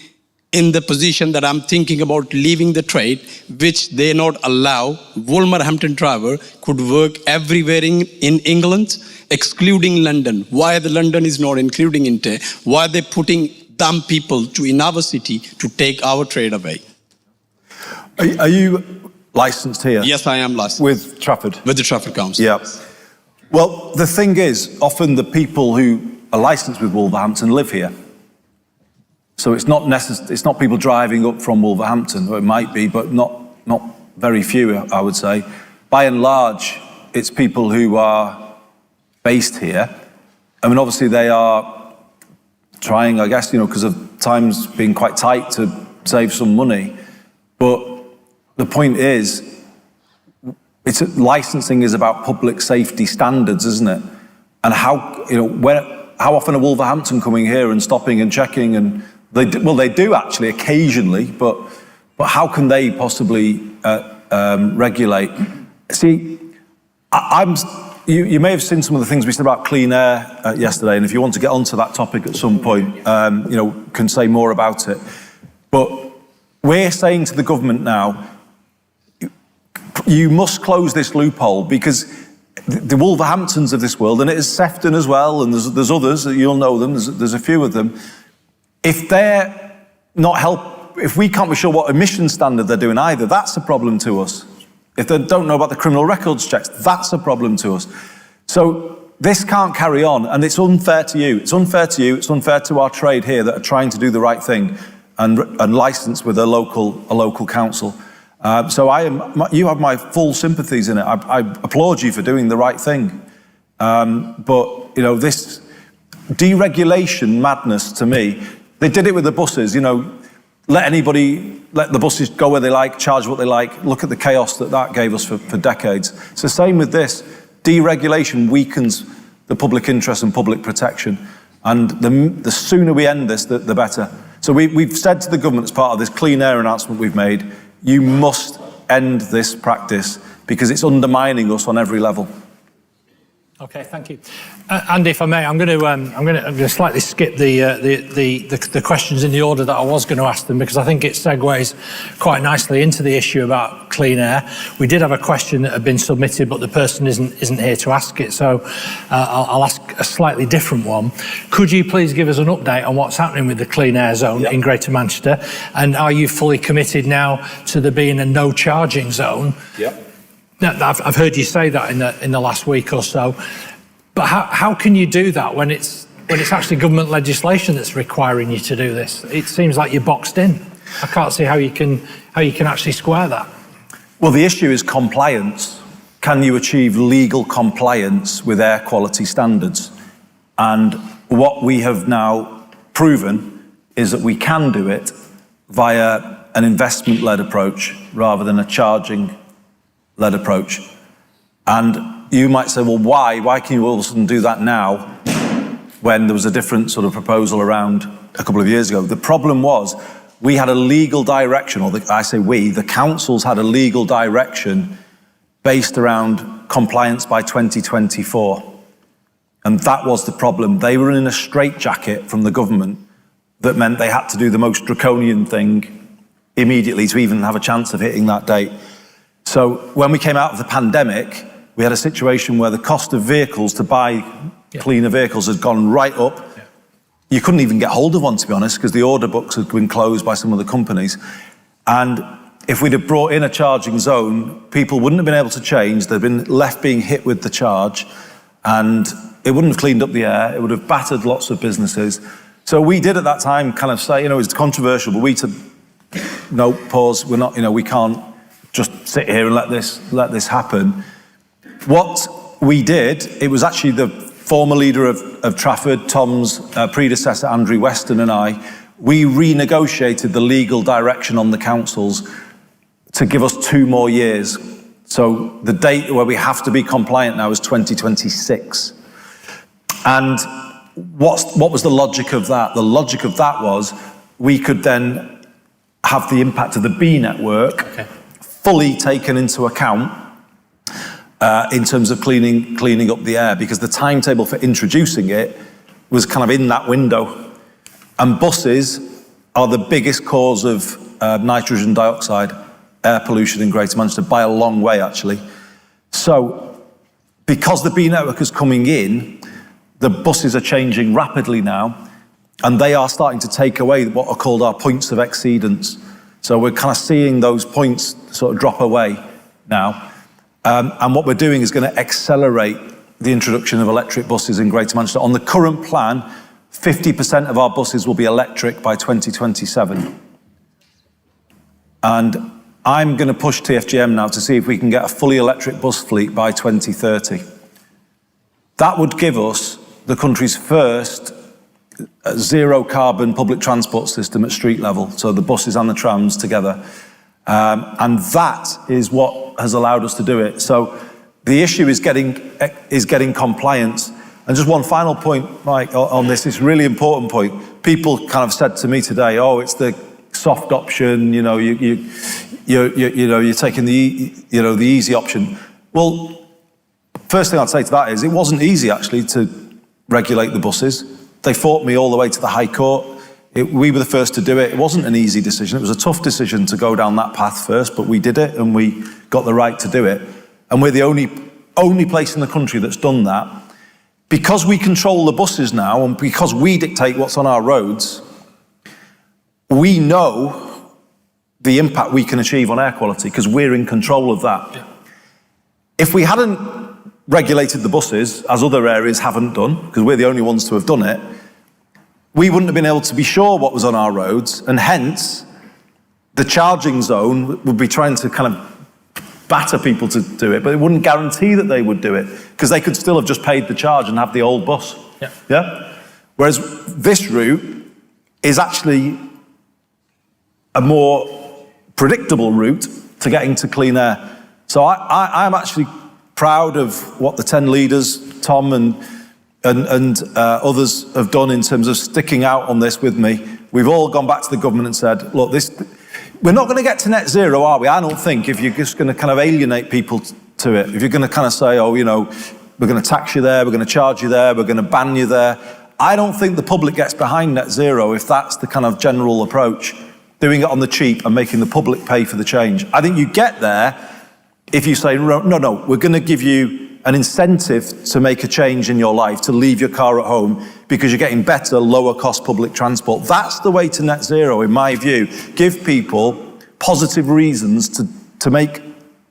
in the position that I'm thinking about leaving the trade, which they not allow, Wolverhampton driver could work everywhere in England, excluding London. Why the London is not including it? Why are they putting dumb people in our city to take our trade away? Are you licensed here? Yes, I am licensed. With Trafford? With the Traffic Council. Yeah. Well, the thing is, often the people who are licensed with Wolverhampton live here. So it's not people driving up from Wolverhampton, or it might be, but not very few, I would say. By and large, it's people who are based here. I mean, obviously they are trying, I guess, because of times being quite tight, to save some money. But the point is, licensing is about public safety standards, isn't it? And how often are Wolverhampton coming here and stopping and checking? And they do actually occasionally, but how can they possibly regulate? See, you may have seen some of the things we said about clean air yesterday, and if you want to get onto that topic at some point, can say more about it. But we're saying to the government now, you must close this loophole, because the Wolverhamptons of this world, and it is Sefton as well, and there's others, you'll know them, there's a few of them. If they're not if we can't be sure what emission standard they're doing either, that's a problem to us. If they don't know about the criminal records checks, that's a problem to us. So this can't carry on, and it's unfair to you. It's unfair to you, it's unfair to our trade here that are trying to do the right thing and license with a local council. So you have my full sympathies in it. I applaud you for doing the right thing. But this deregulation madness, to me, they did it with the buses. Let the buses go where they like, charge what they like. Look at the chaos that gave us for decades. It's the same with this. Deregulation weakens the public interest and public protection. And the sooner we end this, the better. So we've said to the government, as part of this clean air announcement we've made, you must end this practice, because it's undermining us on every level. Okay, thank you, Andy. If I may, I'm going to slightly skip the questions in the order that I was going to ask them, because I think it segues quite nicely into the issue about clean air. We did have a question that had been submitted, but the person isn't here to ask it, so I'll ask a slightly different one. Could you please give us an update on what's happening with the clean air zone in Greater Manchester, and are you fully committed now to there being a no charging zone? Yeah. Now, I've heard you say that in the last week or so, but how can you do that when it's when it's actually government legislation that's requiring you to do this? It seems like you're boxed in. I can't see how you can actually square that. Well, the issue is compliance. Can you achieve legal compliance with air quality standards? And what we have now proven is that we can do it via an investment-led approach rather than a charging-led approach. And you might say, well, why? Why can you all of a sudden do that now when there was a different sort of proposal around a couple of years ago? The problem was we had a legal direction, or I say we, the councils had a legal direction based around compliance by 2024. And that was the problem. They were in a straitjacket from the government that meant they had to do the most draconian thing immediately to even have a chance of hitting that date. So when we came out of the pandemic, we had a situation where the cost of vehicles to buy cleaner vehicles had gone right up. You couldn't even get hold of one, to be honest, because the order books had been closed by some of the companies. And if we'd have brought in a charging zone, people wouldn't have been able to change. They'd been left being hit with the charge, and it wouldn't have cleaned up the air. It would have battered lots of businesses. So we did at that time kind of say, it's controversial, but we said, no, pause. We're not, we can't just sit here and let this happen. What we did, it was actually the former leader of Trafford, Tom's predecessor, Andrew Weston, and I, we renegotiated the legal direction on the councils to give us 2 more years. So the date where we have to be compliant now is 2026. And what was the logic of that? The logic of that was we could then have the impact of the B network fully taken into account in terms of cleaning up the air, because the timetable for introducing it was kind of in that window. And buses are the biggest cause of nitrogen dioxide air pollution in Greater Manchester by a long way, actually. So because the B network is coming in, the buses are changing rapidly now, and they are starting to take away what are called our points of exceedance. So we're kind of seeing those points sort of drop away now. And what we're doing is going to accelerate the introduction of electric buses in Greater Manchester. On the current plan, 50% of our buses will be electric by 2027. And I'm going to push TfGM now to see if we can get a fully electric bus fleet by 2030. That would give us the country's first zero carbon public transport system at street level, so the buses and the trams together. And that is what has allowed us to do it. So the issue is getting compliance. And just one final point, Mike, on this really important point. People kind of said to me today, oh, it's the soft option, you're taking the easy option. Well, first thing I'd say to that is it wasn't easy actually to regulate the buses. They fought me all the way to the High Court. We were the first to do it. It wasn't an easy decision. It was a tough decision to go down that path first, but we did it and we got the right to do it. And we're the only place in the country that's done that. Because we control the buses now and because we dictate what's on our roads, we know the impact we can achieve on air quality because we're in control of that. Yeah. If we hadn't regulated the buses, as other areas haven't done, because we're the only ones to have done it, we wouldn't have been able to be sure what was on our roads, and hence the charging zone would be trying to kind of batter people to do it, but it wouldn't guarantee that they would do it because they could still have just paid the charge and have the old bus. Yeah? Whereas this route is actually a more predictable route to getting to clean air. So I'm actually proud of what the 10 leaders, Tom and others have done in terms of sticking out on this with me. We've all gone back to the government and said, look, we're not going to get to net zero, are we? I don't think, if you're just going to kind of alienate people to it. If you're going to kind of say, oh, we're going to tax you there, we're going to charge you there, we're going to ban you there. I don't think the public gets behind net zero if that's the kind of general approach, doing it on the cheap and making the public pay for the change. I think you get there if you say, no, we're going to give you an incentive to make a change in your life, to leave your car at home because you're getting better, lower cost public transport. That's the way to net zero, in my view. Give people positive reasons to make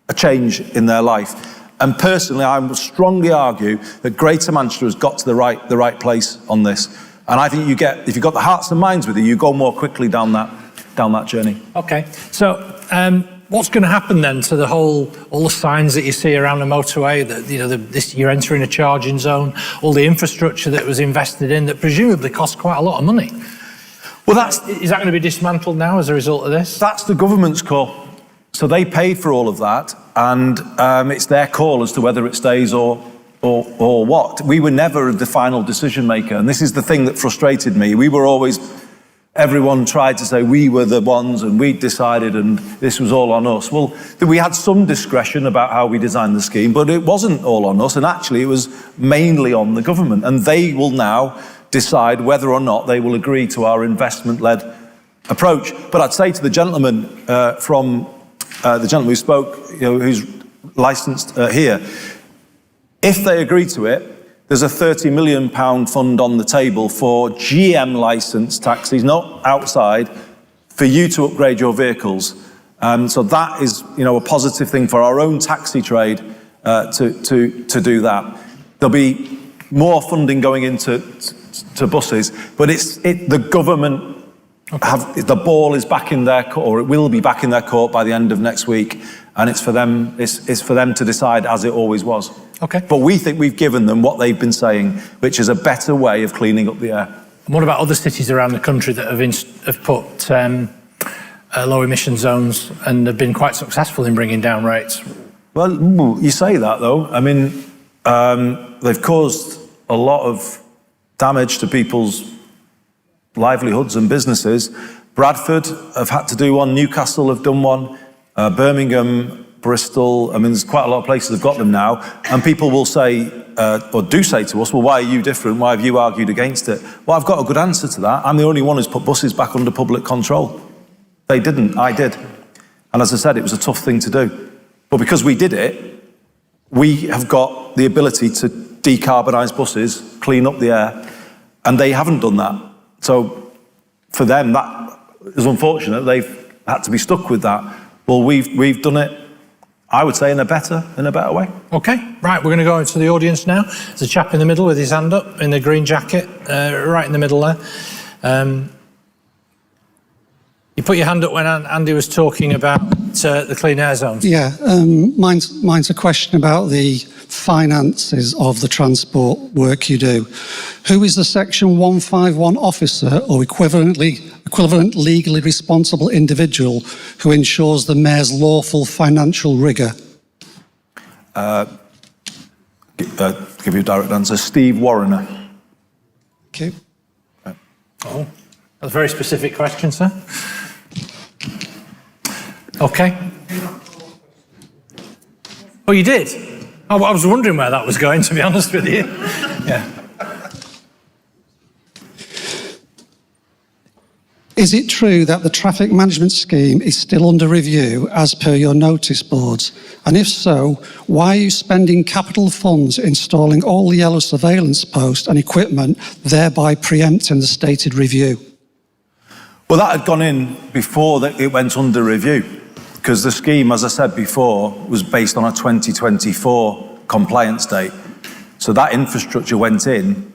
a change in their life. And personally, I would strongly argue that Greater Manchester has got to the right place on this. And I think if you've got the hearts and minds with you, you go more quickly down that journey. Okay, so what's going to happen then to all the signs that you see around the motorway, that you're entering a charging zone, all the infrastructure that was invested in that presumably cost quite a lot of money? Well, is that going to be dismantled now as a result of this? That's the government's call. So they paid for all of that, and it's their call as to whether it stays or what. We were never the final decision maker, and this is the thing that frustrated me. Everyone tried to say we were the ones and we decided and this was all on us. Well, we had some discretion about how we designed the scheme, but it wasn't all on us, and actually it was mainly on the government, and they will now decide whether or not they will agree to our investment-led approach. But I'd say to the gentleman the gentleman who spoke, who's licensed here, if they agree to it, there's a £30 million fund on the table for GM licensed taxis, not outside, for you to upgrade your vehicles. So that is, a positive thing for our own taxi trade to do that. There'll be more funding going into buses, but the government. Okay. The ball is back in their court, or it will be back in their court by the end of next week, and it's for them to decide, as it always was. Okay. But we think we've given them what they've been saying, which is a better way of cleaning up the air. And what about other cities around the country that have put low emission zones and have been quite successful in bringing down rates? Well, you say that though. I mean, they've caused a lot of damage to people's livelihoods and businesses. Bradford have had to do one, Newcastle have done one, Birmingham, Bristol, there's quite a lot of places have got them now, and people will say, or do say to us, well, why are you different? Why have you argued against it? Well, I've got a good answer to that. I'm the only one who's put buses back under public control. They didn't, I did. And as I said, it was a tough thing to do. But because we did it, we have got the ability to decarbonise buses, clean up the air, and they haven't done that. So for them, that is unfortunate. They've had to be stuck with that. Well, we've done it, I would say, in a better way. Okay, right, we're going to go into the audience now. There's a chap in the middle with his hand up in the green jacket, right in the middle there. You put your hand up when Andy was talking about the clean air zones. Yeah, mine's a question about the finances of the transport work you do. Who is the Section 151 officer or equivalent legally responsible individual who ensures the Mayor's lawful financial rigour? Give you a direct answer. Steve Warrener. Okay. Oh, that's a very specific question, sir. Okay. Oh, you did? Oh, I was wondering where that was going, to be honest with you. Yeah. Is it true that the traffic management scheme is still under review as per your notice boards? And if so, why are you spending capital funds installing all the yellow surveillance posts and equipment, thereby preempting the stated review? Well, that had gone in before it went under review, because the scheme, as I said before, was based on a 2024 compliance date. So that infrastructure went in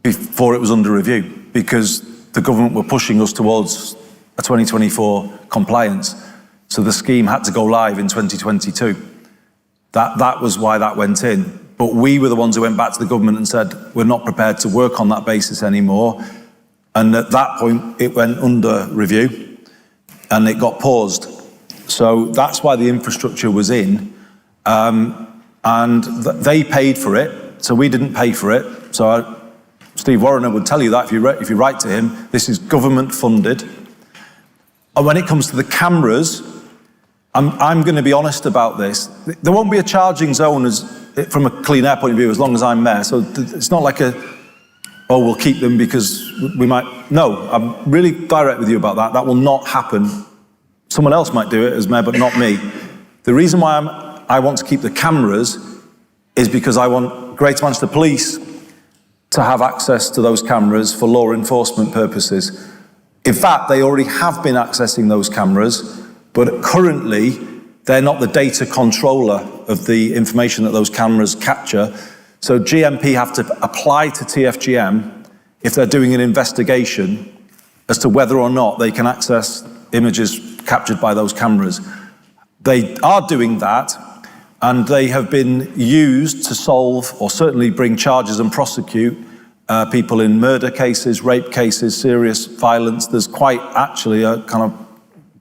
before it was under review, because the government were pushing us towards a 2024 compliance. So the scheme had to go live in 2022. That was why that went in. But we were the ones who went back to the government and said, we're not prepared to work on that basis anymore. And at that point, it went under review and it got paused. So that's why the infrastructure was in. And they paid for it, so we didn't pay for it. So Steve Warrener would tell you that if you write to him. This is government funded. And when it comes to the cameras, I'm going to be honest about this. There won't be a charging zone from a clean air point of view as long as I'm mayor. So it's not like we'll keep them because we might. No, I'm really direct with you about that. That will not happen. Someone else might do it as mayor, but not me. The reason why I want to keep the cameras is because I want Greater Manchester Police to have access to those cameras for law enforcement purposes. In fact, they already have been accessing those cameras, but currently they're not the data controller of the information that those cameras capture. So GMP have to apply to TFGM if they're doing an investigation as to whether or not they can access images captured by those cameras. They are doing that, and they have been used to solve, or certainly bring charges and prosecute people in murder cases, rape cases, serious violence. There's quite actually a kind of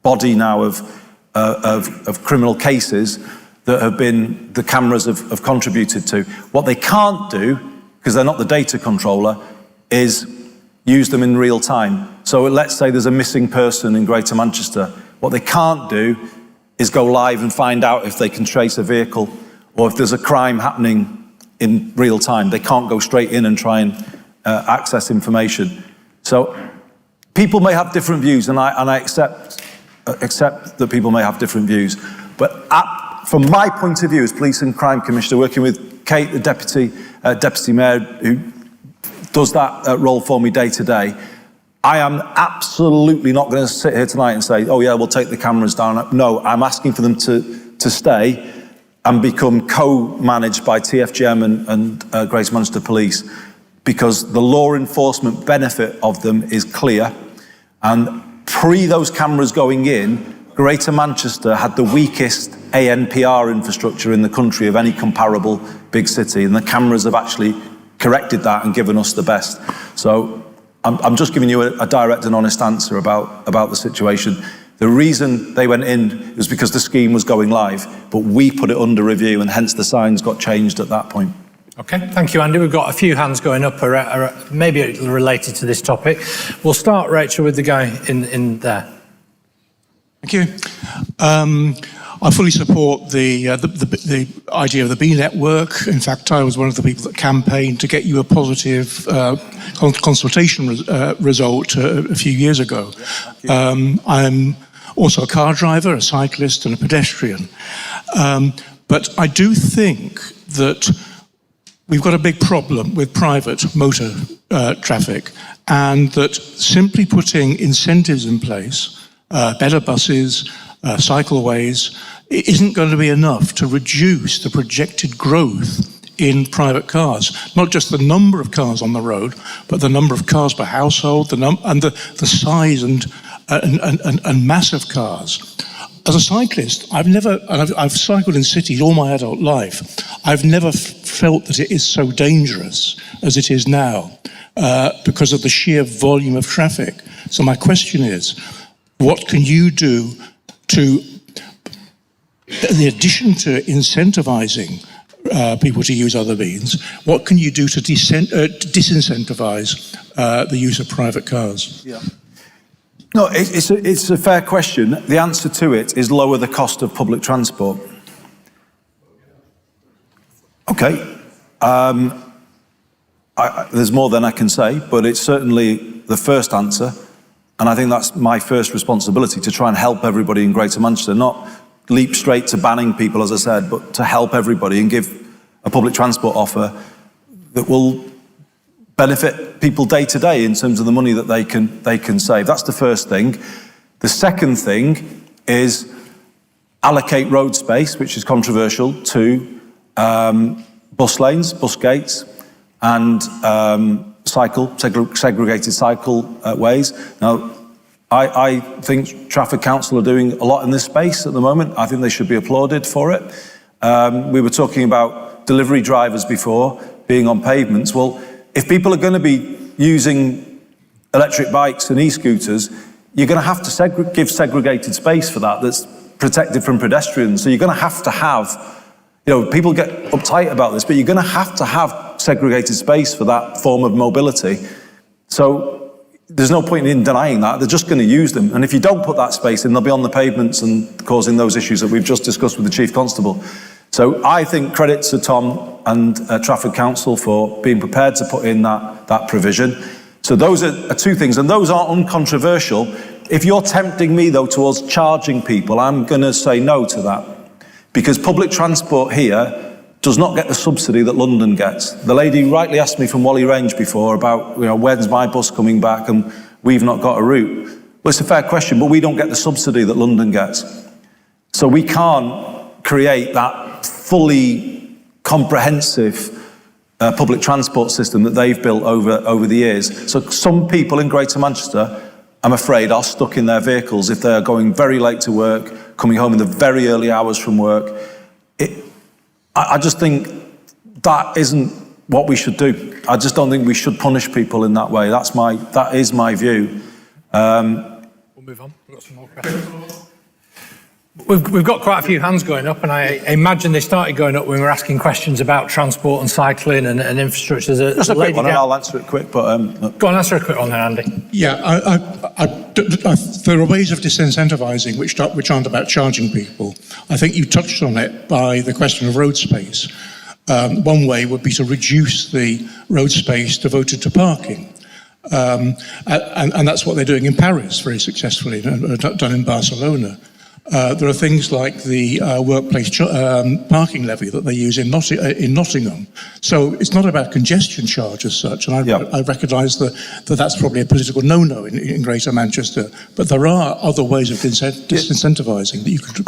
body now of criminal cases that have been, the cameras have contributed to. What they can't do, because they're not the data controller, is use them in real time. So let's say there's a missing person in Greater Manchester. What they can't do is go live and find out if they can trace a vehicle, or if there's a crime happening in real time. They can't go straight in and try and access information. So people may have different views, and I accept that people may have different views. But from my point of view as Police and Crime Commissioner, working with Kate, the Deputy Mayor, who does that role for me day to day, I am absolutely not going to sit here tonight and say, oh yeah, we'll take the cameras down. No, I'm asking for them to stay and become co-managed by TFGM and Greater Manchester Police, because the law enforcement benefit of them is clear. And pre those cameras going in, Greater Manchester had the weakest ANPR infrastructure in the country of any comparable big city, and the cameras have actually corrected that and given us the best. So I'm just giving you a direct and honest answer about the situation. The reason they went in was because the scheme was going live, but we put it under review, and hence the signs got changed at that point. Okay, thank you, Andy. We've got a few hands going up, maybe related to this topic. We'll start, Rachel, with the guy in there. Thank you. I fully support the idea of the B network. In fact, I was one of the people that campaigned to get you a positive consultation result a few years ago. I'm also a car driver, a cyclist and a pedestrian. But I do think that we've got a big problem with private motor traffic, and that simply putting incentives in place, better buses, cycleways, isn't going to be enough to reduce the projected growth in private cars. Not just the number of cars on the road, but the number of cars per household, and the size and mass of cars. As a cyclist, I've cycled in cities all my adult life. I've never felt that it is so dangerous as it is now because of the sheer volume of traffic. So my question is, what can you do to, in addition to incentivizing people to use other means, what can you do to disincentivize the use of private cars? Yeah. No, it's a fair question. The answer to it is lower the cost of public transport. Okay. There's more than I can say, but it's certainly the first answer. And I think that's my first responsibility, to try and help everybody in Greater Manchester, not leap straight to banning people, as I said, but to help everybody and give a public transport offer that will benefit people day to day in terms of the money that they can save. That's the first thing. The second thing is allocate road space, which is controversial, to bus lanes, bus gates, and segregated cycle ways. Now, I think Trafford Council are doing a lot in this space at the moment. I think they should be applauded for it. We were talking about delivery drivers before being on pavements. Well, if people are going to be using electric bikes and e-scooters, you're going to have to give segregated space for that that's protected from pedestrians. So you're going to have, people get uptight about this, but you're going to have segregated space for that form of mobility. So there's no point in denying that. They're just going to use them. And if you don't put that space in, they'll be on the pavements and causing those issues that we've just discussed with the Chief Constable. So I think credit to Tom and Trafford Council for being prepared to put in that provision. So those are two things, and those are uncontroversial. If you're tempting me, though, towards charging people, I'm going to say no to that. Because public transport here does not get the subsidy that London gets. The lady rightly asked me from Whalley Range before about, when's my bus coming back and we've not got a route. Well, it's a fair question, but we don't get the subsidy that London gets. So we can't create that fully comprehensive public transport system that they've built over the years. So some people in Greater Manchester, I'm afraid, are stuck in their vehicles if they're going very late to work, coming home in the very early hours from work. I just think that isn't what we should do. I just don't think we should punish people in that way. That is my view. We'll move on. We've got some more questions. We've got quite a few hands going up, and I imagine they started going up when we were asking questions about transport and cycling and infrastructure. Just a quick one, and I'll answer it quick. But go on, answer a quick one then, Andy. Yeah, there are ways of disincentivising which aren't about charging people. I think you touched on it by the question of road space. One way would be to reduce the road space devoted to parking. And that's what they're doing in Paris very successfully, done in Barcelona. There are things like the workplace parking levy that they use in Nottingham. So it's not about congestion charge as such, and I recognise that that's probably a political no-no in Greater Manchester, but there are other ways of disincentivising that you could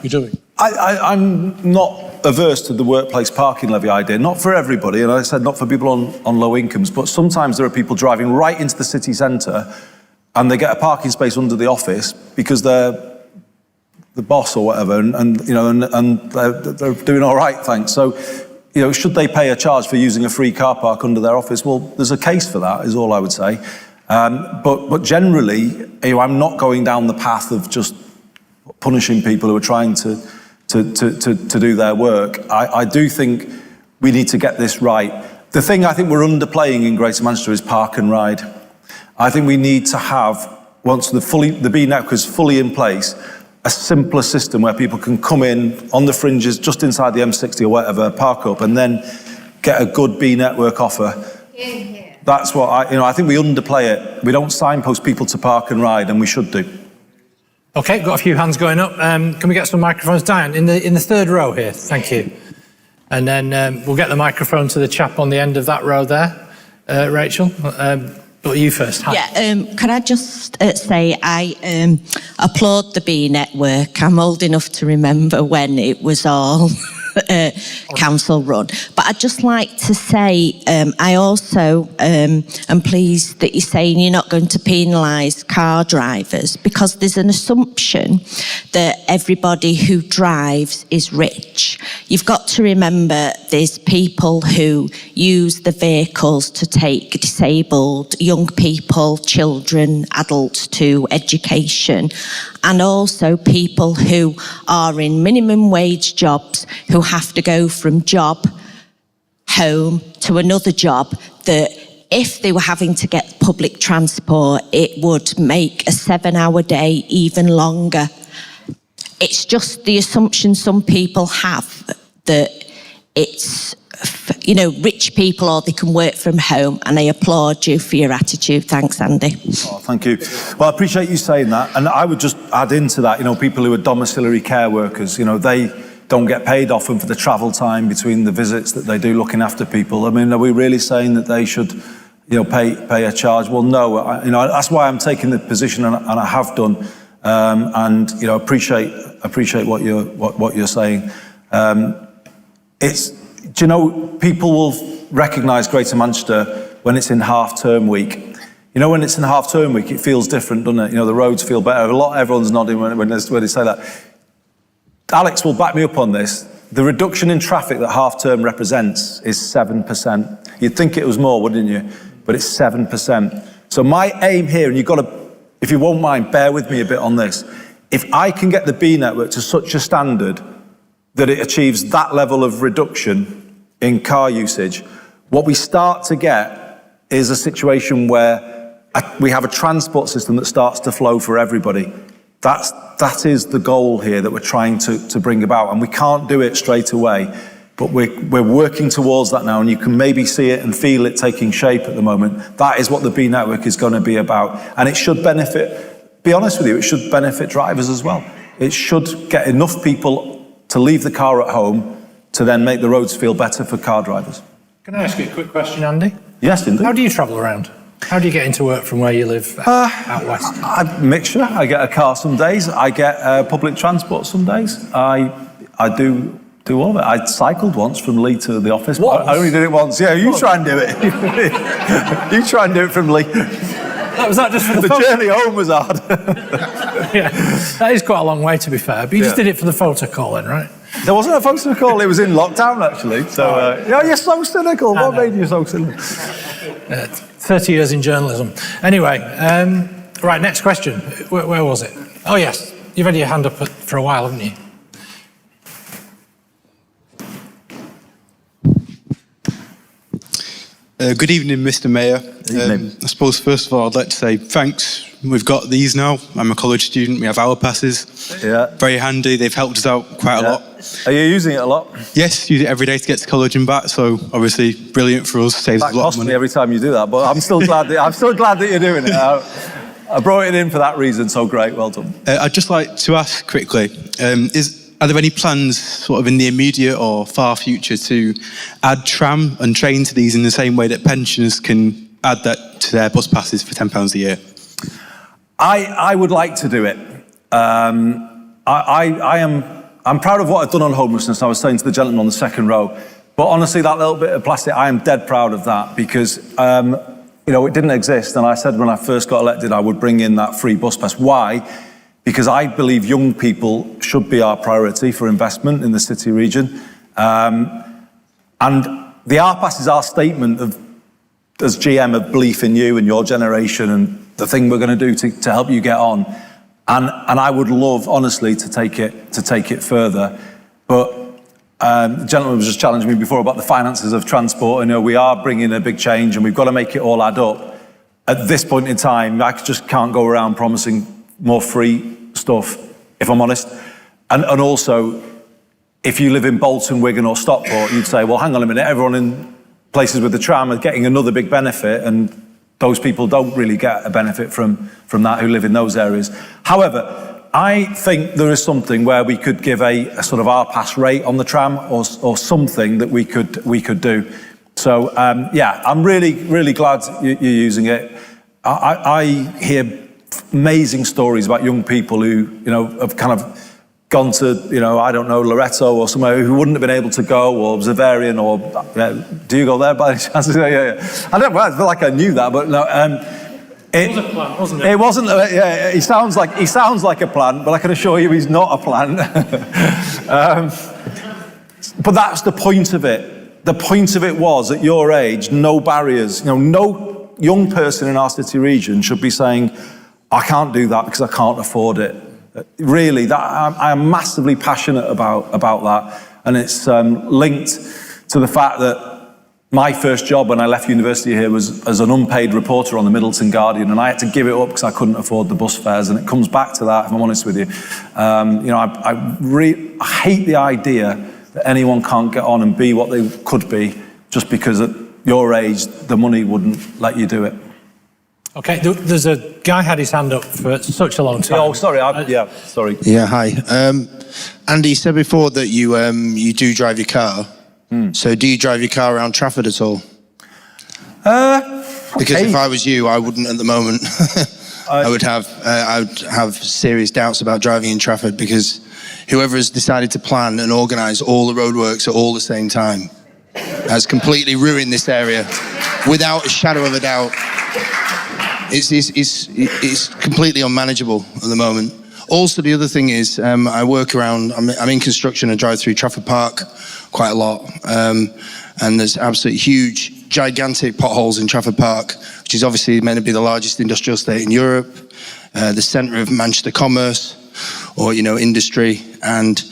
be doing. I'm not averse to the workplace parking levy idea, not for everybody, and I said not for people on low incomes, but sometimes there are people driving right into the city centre and they get a parking space under the office because they're the boss or whatever, and they're doing all right, thanks. So, should they pay a charge for using a free car park under their office? Well, there's a case for that, is all I would say. But generally, I'm not going down the path of just punishing people who are trying to do their work. I do think we need to get this right. The thing I think we're underplaying in Greater Manchester is park and ride. I think we need to have, once the B network is fully in place, a simpler system where people can come in on the fringes, just inside the M60 or whatever, park up, and then get a good B network offer. That's what I think we underplay it. We don't signpost people to park and ride, and we should do. Okay, got a few hands going up. Can we get some microphones? Diane, in the third row here, thank you. And then we'll get the microphone to the chap on the end of that row there, Rachel. But you first. Hi. Yeah, can I just say I applaud the B network. I'm old enough to remember when it was all council run. But I'd just like to say I also am pleased that you're saying you're not going to penalise car drivers, because there's an assumption that everybody who drives is rich. You've got to remember there's people who use the vehicles to take disabled young people, children, adults to education, and also people who are in minimum wage jobs who have to go from job home to another job, that if they were having to get public transport, it would make a 7-hour day even longer. It's just the assumption some people have that it's, rich people or they can work from home, and I applaud you for your attitude. Thanks, Andy. Oh, thank you. Well, I appreciate you saying that, and I would just add into that, people who are domiciliary care workers, they don't get paid often for the travel time between the visits that they do looking after people. I mean, are we really saying that they should, pay a charge? Well, no. That's why I'm taking the position, and I have done, and appreciate what you're saying. People will recognise Greater Manchester when it's in half-term week. When it's in half-term week, it feels different, doesn't it? The roads feel better. Everyone's nodding when they say that. Alex will back me up on this. The reduction in traffic that half-term represents is 7%. You'd think it was more, wouldn't you? But it's 7%. So my aim here, and you've got to, if you won't mind, bear with me a bit on this. If I can get the B network to such a standard that it achieves that level of reduction in car usage, what we start to get is a situation where we have a transport system that starts to flow for everybody. That is the goal here that we're trying to bring about, and we can't do it straight away, but we're working towards that now, and you can maybe see it and feel it taking shape at the moment. That is what the B network is going to be about, and it should benefit, be honest with you, it should benefit drivers as well. It should get enough people to leave the car at home to then make the roads feel better for car drivers. Can I ask you a quick question, Andy? Yes, indeed. How do you travel around? How do you get into work from where you live out west? A mixture. I get a car some days. I get public transport some days. I do Do all of it. I cycled once from Lee to the office. What? I only did it once. Yeah, you try and do it. You try and do it from Lee. Was that just for the journey home was hard. Yeah, that is quite a long way, to be fair. But you just did it for the photo call then, right? There wasn't a photo call. It was in lockdown, actually. So, you're so cynical. What made you so cynical? 30 years in journalism. Anyway, right, next question. Where was it? Oh, yes. You've had your hand up for a while, haven't you? Good evening, Mr. Mayor. I suppose, first of all, I'd like to say thanks. We've got these now. I'm a college student. We have hour passes. Yeah. Very handy. They've helped us out quite a lot. Are you using it a lot? Yes, use it every day to get to college and back. So, obviously, brilliant for us. Saves That a lot costs of money. me every time you do that, but I'm still glad that you're doing it. I brought it in for that reason, so great. Well done. I'd just like to ask quickly, are there any plans sort of in the immediate or far future to add tram and train to these in the same way that pensioners can add that to their bus passes for £10 a year? I would like to do it. I'm proud of what I've done on homelessness. I was saying to the gentleman on the second row, but honestly, that little bit of plastic, I am dead proud of that because, it didn't exist. And I said when I first got elected, I would bring in that free bus pass. Why? Because I believe young people should be our priority for investment in the city region. And the R-Pass is our statement of, as GM, of belief in you and your generation and the thing we're going to do to help you get on. And I would love, honestly, to take it further. But the gentleman was just challenging me before about the finances of transport. We are bringing a big change and we've got to make it all add up. At this point in time, I just can't go around promising more free stuff, if I'm honest. And also, if you live in Bolton, Wigan or Stockport, you'd say, well, hang on a minute, everyone in places with the tram are getting another big benefit and those people don't really get a benefit from that who live in those areas. However, I think there is something where we could give a sort of R-Pass rate on the tram or something that we could do. So, I'm really, really glad you're using it. I hear amazing stories about young people who, have kind of gone to, Loretto or somewhere who wouldn't have been able to go, or Zavarian, or do you go there by any chance? Yeah. I feel like I knew that, but no. It was a plant, wasn't it? It wasn't. Yeah, he sounds like a plant, but I can assure you he's not a plant. But that's the point of it. The point of it was, at your age, no barriers. No young person in our city region should be saying, I can't do that because I can't afford it. Really, I am massively passionate about that. And it's linked to the fact that my first job when I left university here was as an unpaid reporter on the Middleton Guardian, and I had to give it up because I couldn't afford the bus fares. And it comes back to that, if I'm honest with you. I hate the idea that anyone can't get on and be what they could be just because at your age, the money wouldn't let you do it. Okay, there's a guy had his hand up for such a long time. Oh, sorry. Sorry. Yeah, hi. Andy, you said before that you do drive your car. So do you drive your car around Trafford at all? Because if I was you, I wouldn't at the moment. I would have serious doubts about driving in Trafford because whoever has decided to plan and organise all the roadworks at all the same time has completely ruined this area without a shadow of a doubt. It's completely unmanageable at the moment. Also, the other thing is, I work around, I'm in construction, I drive through Stretford Park quite a lot, and there's absolutely huge, gigantic potholes in Stretford Park, which is obviously meant to be the largest industrial estate in Europe, the centre of Manchester commerce, or, industry, and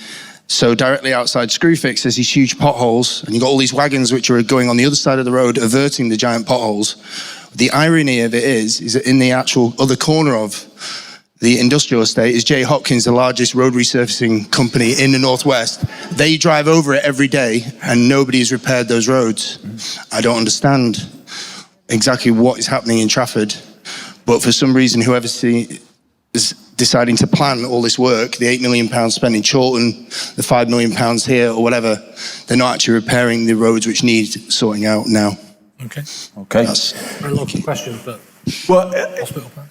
so directly outside Screwfix, there's these huge potholes, and you've got all these wagons which are going on the other side of the road, averting the giant potholes. The irony of it is that in the actual other corner of the industrial estate is J. Hopkins, the largest road resurfacing company in the Northwest. They drive over it every day and nobody has repaired those roads. I don't understand exactly what is happening in Trafford, but for some reason, whoever is deciding to plan all this work, the £8 million spent in Chorlton, the £5 million here or whatever, they're not actually repairing the roads which need sorting out now. Okay. That's a very local question, but hospital plans.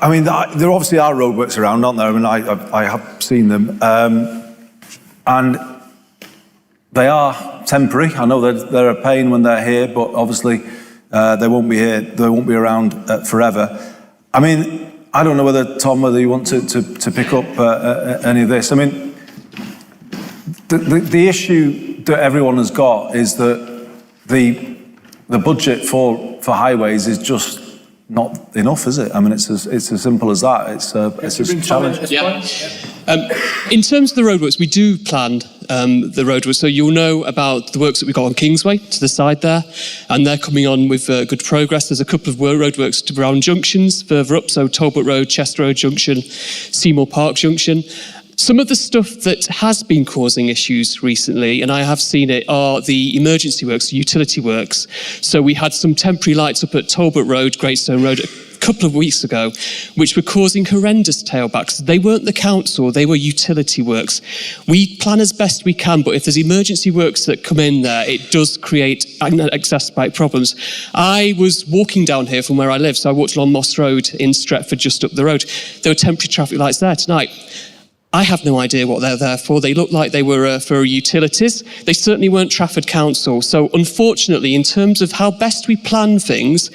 I mean, there obviously are roadworks around, aren't there? I mean, I have seen them. And they are temporary. I know they're a pain when they're here, but obviously they won't be here, they won't be around forever. I mean, I don't know whether you want to pick up any of this. I mean, the issue that everyone has got is that the budget for highways is just not enough, is it? I mean, it's as simple as that. It's a challenge. Yeah. In terms of the roadworks, we do plan the roadworks. So you'll know about the works that we've got on Kingsway to the side there, and they're coming on with good progress. There's a couple of roadworks to Brown Junctions further up, so Talbot Road, Chester Road Junction, Seymour Park Junction. Some of the stuff that has been causing issues recently, and I have seen it, are the emergency works, utility works. So we had some temporary lights up at Talbot Road, Greatstone Road, a couple of weeks ago, which were causing horrendous tailbacks. They weren't the council, they were utility works. We plan as best we can, but if there's emergency works that come in there, it does create and exacerbate problems. I was walking down here from where I live, so I walked along Moss Road in Stretford, just up the road. There were temporary traffic lights there tonight. I have no idea what they're there for. They looked like they were for utilities. They certainly weren't Trafford Council. So unfortunately, in terms of how best we plan things,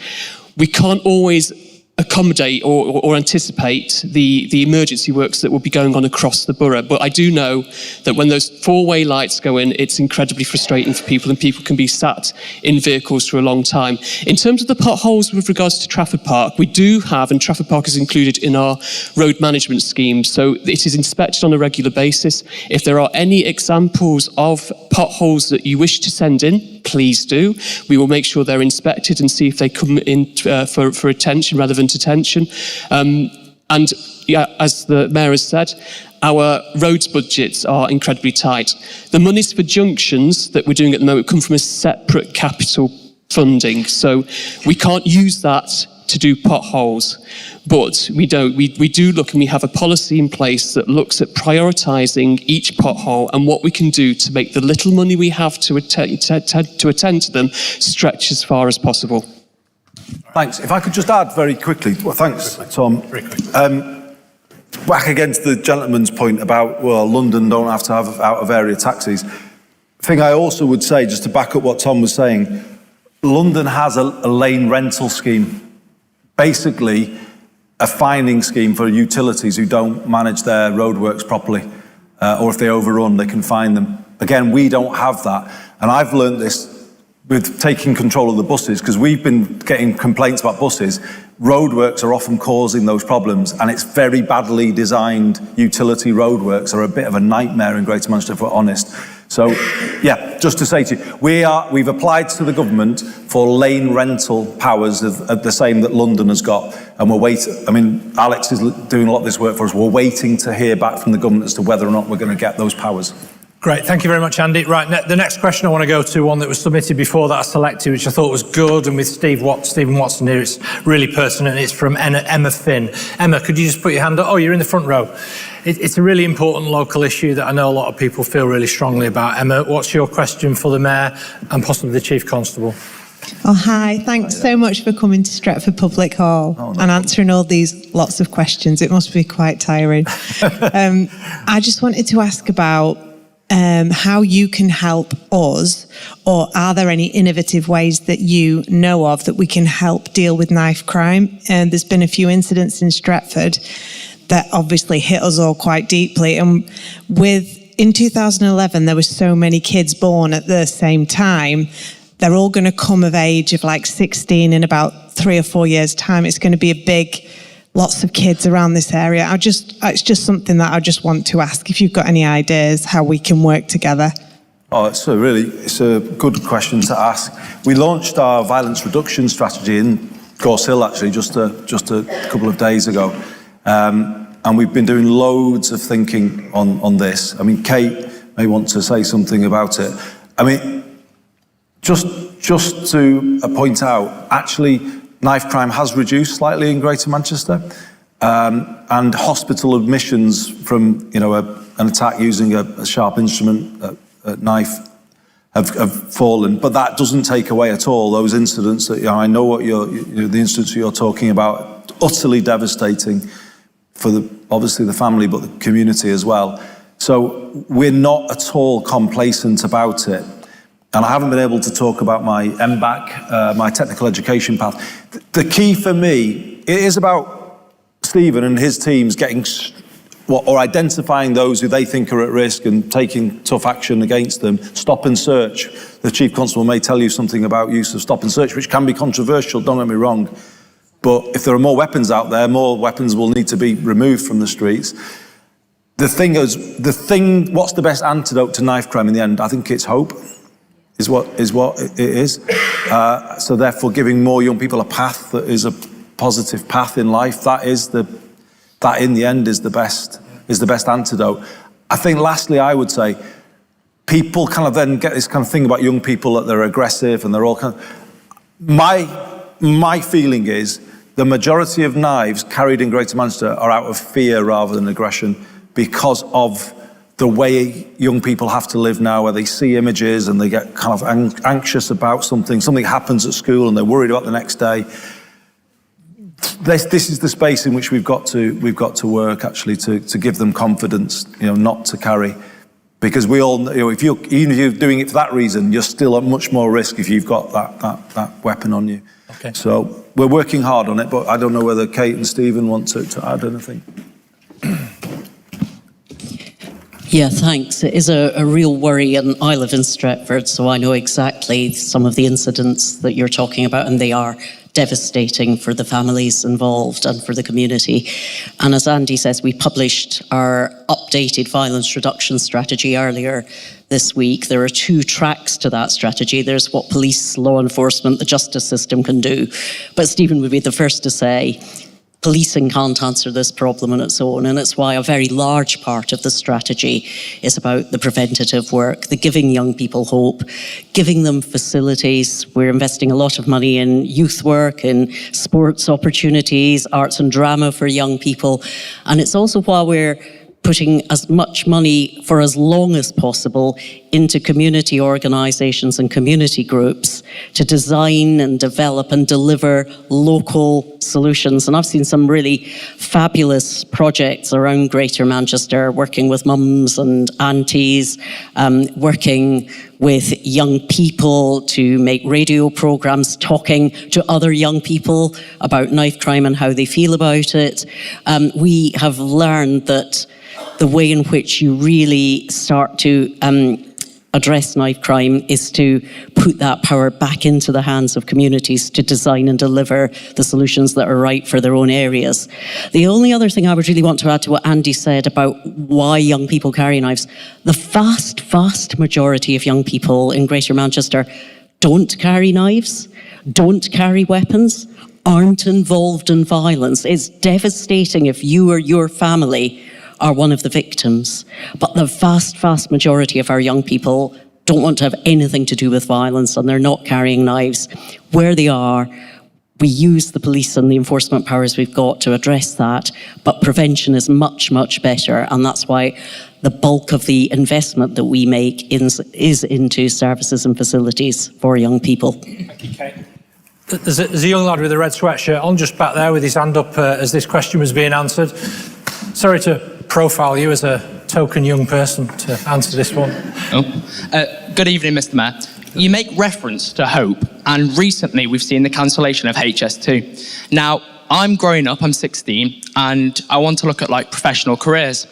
we can't always accommodate or anticipate the emergency works that will be going on across the borough. But I do know that when those four-way lights go in, it's incredibly frustrating for people, and people can be sat in vehicles for a long time. In terms of the potholes with regards to Trafford Park, we do have, and Trafford Park is included in our road management scheme, so it is inspected on a regular basis. If there are any examples of potholes that you wish to send in, please do. We will make sure they're inspected and see if they come in for attention rather than detention. And yeah, as the Mayor has said, our roads budgets are incredibly tight. The monies for junctions that we're doing at the moment come from a separate capital funding, so we can't use that to do potholes. But we do look, and we have a policy in place that looks at prioritising each pothole and what we can do to make the little money we have to attend to them stretch as far as possible. Thanks. If I could just add very quickly. Well, thanks, Tom. Very quickly. Back against the gentleman's point about, well, London don't have to have out-of-area taxis. The thing I also would say, just to back up what Tom was saying, London has a lane rental scheme. Basically, a fining scheme for utilities who don't manage their roadworks properly, or if they overrun, they can fine them. Again, we don't have that. And I've learned this with taking control of the buses, because we've been getting complaints about buses. Roadworks are often causing those problems, and it's very badly designed utility roadworks are a bit of a nightmare in Greater Manchester, if we're honest. So, yeah, just to say to you, we've applied to the government for lane rental powers of the same that London has got, and we're waiting. I mean, Alex is doing a lot of this work for us. We're waiting to hear back from the government as to whether or not we're going to get those powers. Great, thank you very much, Andy. Right, the next question I want to go to, one that was submitted before that I selected, which I thought was good, and with Stephen Watson here, it's really pertinent. It's from Emma Finn. Emma, could you just put your hand up? Oh, you're in the front row. It's a really important local issue that I know a lot of people feel really strongly about. Emma, what's your question for the Mayor and possibly the Chief Constable? Oh, hi. Thanks so much for coming to Stretford Public Hall and answering all these lots of questions. It must be quite tiring. I just wanted to ask about how you can help us, or are there any innovative ways that you know of that we can help deal with knife crime? And there's been a few incidents in Stretford that obviously hit us all quite deeply. And in 2011, there were so many kids born at the same time. They're all going to come of age of like 16 in about 3 or 4 years' time. It's going to be a big, lots of kids around this area. It's just something that I just want to ask if you've got any ideas how we can work together. Oh, it's a good question to ask. We launched our violence reduction strategy in Gorse Hill actually just a couple of days ago, and we've been doing loads of thinking on this. I mean, Kate may want to say something about it. I mean, just to point out, actually, knife crime has reduced slightly in Greater Manchester, and hospital admissions from an attack using a sharp instrument, a knife, have fallen, but that doesn't take away at all those incidents that, I know what the incidents you're talking about, utterly devastating for obviously the family, but the community as well. So we're not at all complacent about it. And I haven't been able to talk about my MBAC, my technical education path. The key for me, it is about Stephen and his teams getting, or identifying those who they think are at risk and taking tough action against them. Stop and search. The Chief Constable may tell you something about use of stop and search, which can be controversial, don't get me wrong. But if there are more weapons out there, more weapons will need to be removed from the streets. The thing is, what's the best antidote to knife crime in the end? I think it's hope. Is what it is. So therefore, giving more young people a path that is a positive path in life, that in the end is the best antidote. I think lastly, I would say, people kind of then get this kind of thing about young people that they're aggressive and they're all kind of, my feeling is the majority of knives carried in Greater Manchester are out of fear rather than aggression, because of the way young people have to live now, where they see images and they get kind of anxious about something happens at school and they're worried about the next day. This is the space in which we've got to work, actually, to give them confidence, not to carry. Because we all, even if you're doing it for that reason, you're still at much more risk if you've got that weapon on you. Okay. So we're working hard on it, but I don't know whether Kate and Stephen want to add anything. Yeah, thanks. It is a real worry, and I live in Stretford, so I know exactly some of the incidents that you're talking about, and they are devastating for the families involved and for the community. And as Andy says, we published our updated violence reduction strategy earlier this week. There are 2 tracks to that strategy. There's what police, law enforcement, the justice system can do. But Stephen would be the first to say, policing can't answer this problem on its own, and it's why a very large part of the strategy is about the preventative work, the giving young people hope, giving them facilities. We're investing a lot of money in youth work, in sports opportunities, arts and drama for young people, and it's also why we're putting as much money for as long as possible into community organisations and community groups to design and develop and deliver local solutions. And I've seen some really fabulous projects around Greater Manchester, working with mums and aunties, working with young people to make radio programmes talking to other young people about knife crime and how they feel about it. We have learned that the way in which you really start to address knife crime is to put that power back into the hands of communities to design and deliver the solutions that are right for their own areas. The only other thing I would really want to add to what Andy said about why young people carry knives, the vast majority of young people in Greater Manchester don't carry knives, don't carry weapons, aren't involved in violence. It's devastating if you or your family are one of the victims. But the vast majority of our young people don't want to have anything to do with violence, and they're not carrying knives. Where they are, we use the police and the enforcement powers we've got to address that, but prevention is much better, and that's why the bulk of the investment that we make is into services and facilities for young people. Thank you, Kate. There's a young lad with a red sweatshirt on just back there with his hand up as this question was being answered. Sorry to profile you as a token young person to answer this one. Good evening, Mr. Mayor. You make reference to hope, and recently we've seen the cancellation of HS2. Now, I'm growing up, I'm 16, and I want to look at professional careers.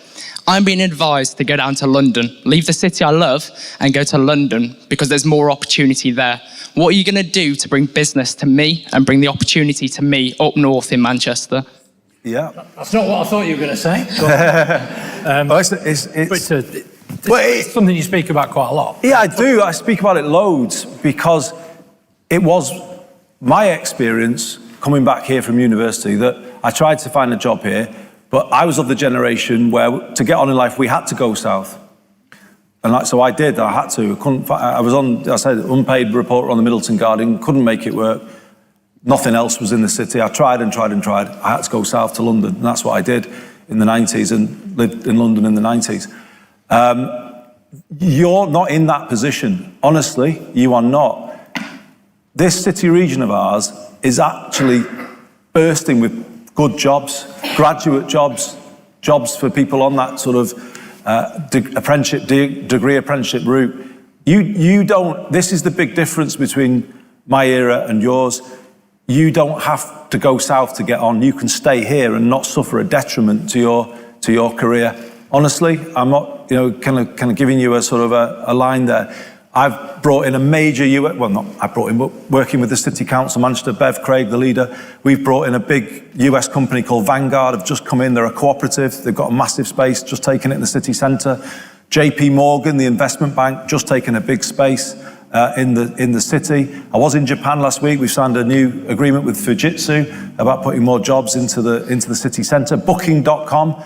I'm being advised to go down to London, leave the city I love, and go to London because there's more opportunity there. What are you going to do to bring business to me and bring the opportunity to me up north in Manchester? Yeah. That's not what I thought you were going to say. It's something you speak about quite a lot. Yeah, I do. I speak about it loads because it was my experience coming back here from university that I tried to find a job here, but I was of the generation where to get on in life, we had to go south. And so I did. I had to. I was on, I said, unpaid reporter on the Middleton Guardian, couldn't make it work. Nothing else was in the city. I tried and tried and tried. I had to go south to London, and that's what I did in the 90s and lived in London in the 90s. You're not in that position. Honestly, you are not. This city region of ours is actually bursting with good jobs, graduate jobs, jobs for people on that sort of degree apprenticeship route. You don't, this is the big difference between my era and yours. You don't have to go south to get on. You can stay here and not suffer a detriment to your career. Honestly, I'm not, kind of giving you a sort of a line there. I've brought in a major but working with the City Council, Manchester, Bev Craig, the leader, we've brought in a big US company called Vanguard, have just come in, they're a cooperative, they've got a massive space, just taken it in the city centre. JP Morgan, the investment bank, just taken a big space in the city. I was in Japan last week, we've signed a new agreement with Fujitsu about putting more jobs into the city centre. Booking.com,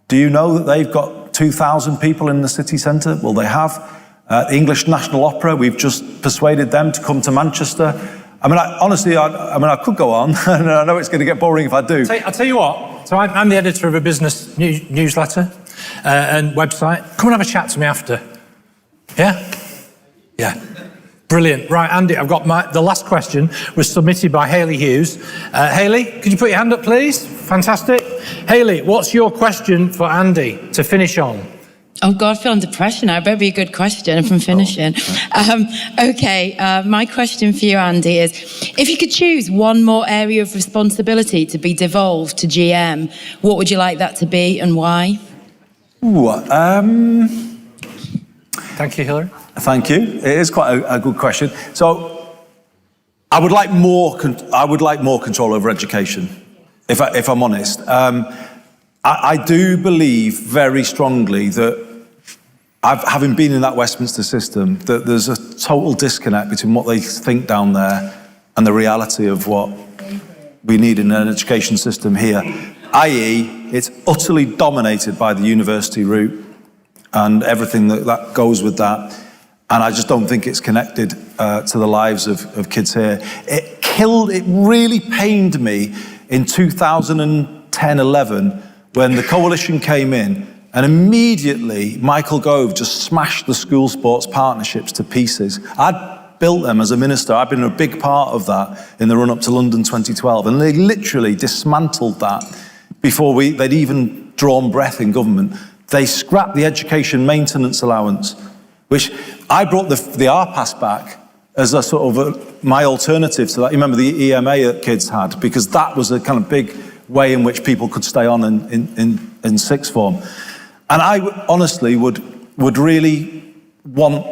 do you know that they've got 2,000 people in the city centre? Well, they have. The English National Opera, we've just persuaded them to come to Manchester. I mean, honestly, I could go on, and I know it's going to get boring if I do. I'll tell you what, so I'm the editor of a business newsletter and website. Come and have a chat to me after. Yeah? Yeah. Brilliant. Right, Andy, I've got the last question was submitted by Hayley Hughes. Hayley, could you put your hand up, please? Fantastic. Hayley, what's your question for Andy to finish on? Oh God, I feel under pressure now. It better be a good question if I'm finishing. My question for you, Andy, is if you could choose one more area of responsibility to be devolved to GM, what would you like that to be and why? Thank you, Hilary. Thank you. It is quite a good question. So, I would like more control over education, if I'm honest. I do believe very strongly that, having been in that Westminster system, that there's a total disconnect between what they think down there and the reality of what we need in an education system here. I.e., it's utterly dominated by the university route and everything that goes with that. And I just don't think it's connected to the lives of kids here. It really pained me in 2010-11 when the coalition came in and immediately Michael Gove just smashed the school sports partnerships to pieces. I'd built them as a minister. I've been a big part of that in the run-up to London 2012. And they literally dismantled that before they'd even drawn breath in government. They scrapped the education maintenance allowance, which I brought the RPAS back as a sort of my alternative to that. You remember the EMA that kids had, because that was a kind of big way in which people could stay on in sixth form. And I honestly would really want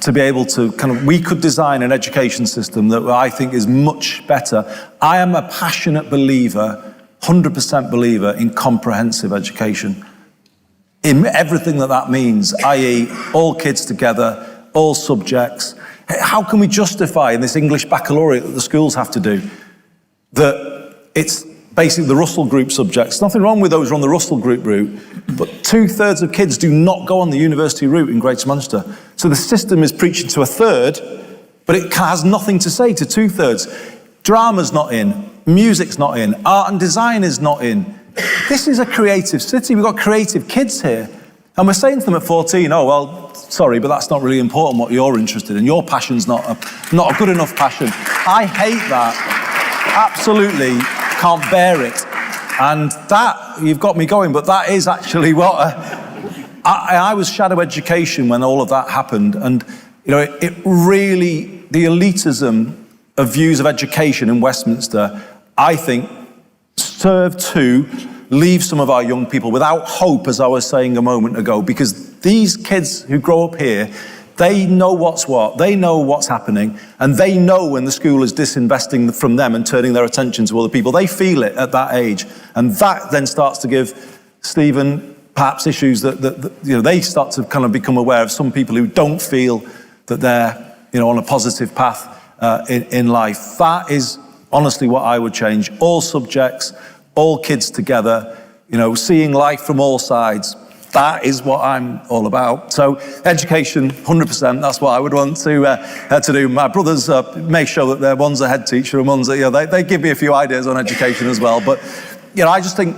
to be able to we could design an education system that I think is much better. I am a passionate believer, 100% believer in comprehensive education, in everything that means, i.e. all kids together, all subjects. How can we justify in this English baccalaureate that the schools have to do that it's basically the Russell Group subjects? Nothing wrong with those who are on the Russell Group route, but 2/3 of kids do not go on the university route in Greater Manchester. So the system is preaching to 1/3, but it has nothing to say to 2/3. Drama's not in, music's not in, art and design is not in. This is a creative city. We've got creative kids here. And we're saying to them at 14, oh, well, sorry, but that's not really important what you're interested in. Your passion's not a good enough passion. I hate that. Absolutely can't bear it. And that, you've got me going, but that is actually what... I was shadow education when all of that happened. And, it really, the elitism of views of education in Westminster, I think, served to leave some of our young people without hope, as I was saying a moment ago, because these kids who grow up here, they know what's what, they know what's happening, and they know when the school is disinvesting from them and turning their attention to other people. They feel it at that age, and that then starts to give Stephen perhaps issues that they start to kind of become aware of some people who don't feel that they're on a positive path in life. That is honestly what I would change. All subjects, all kids together, seeing life from all sides. That is what I'm all about. So education, 100%, that's what I would want to do. My brothers may show that one's a head teacher and one's they give me a few ideas on education as well. But, I just think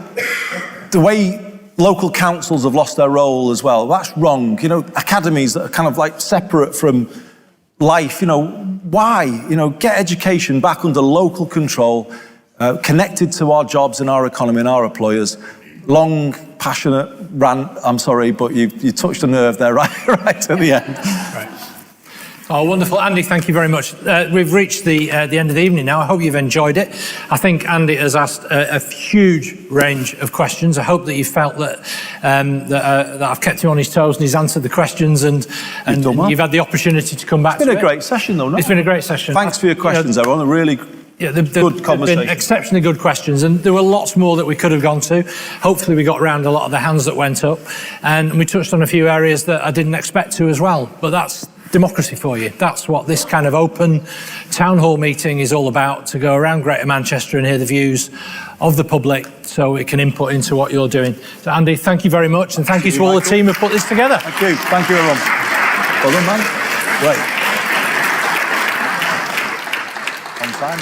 the way local councils have lost their role as well. That's wrong. You know, academies that are kind of like separate from life, you know, why? You know, get education back under local control, connected to our jobs and our economy and our employers. Long, passionate rant, I'm sorry, but you touched a nerve there right at the end. Right. Oh, wonderful. Andy, thank you very much. We've reached the end of the evening now. I hope you've enjoyed it. I think Andy has asked a huge range of questions. I hope that you felt that I've kept him on his toes and he's answered the questions and you've had the opportunity to come back to it. It's been a great session, though, no? It's been a great session. Thanks for your questions, everyone. Really good conversation. They've been exceptionally good questions, and there were lots more that we could have gone to. Hopefully we got around a lot of the hands that went up, and we touched on a few areas that I didn't expect to as well. But that's democracy for you. That's what this kind of open town hall meeting is all about, to go around Greater Manchester and hear the views of the public so it can input into what you're doing. So Andy, thank you very much, and thank you to all the team who put this together. Thank you. Thank you, everyone. Well done, man. Great. On time.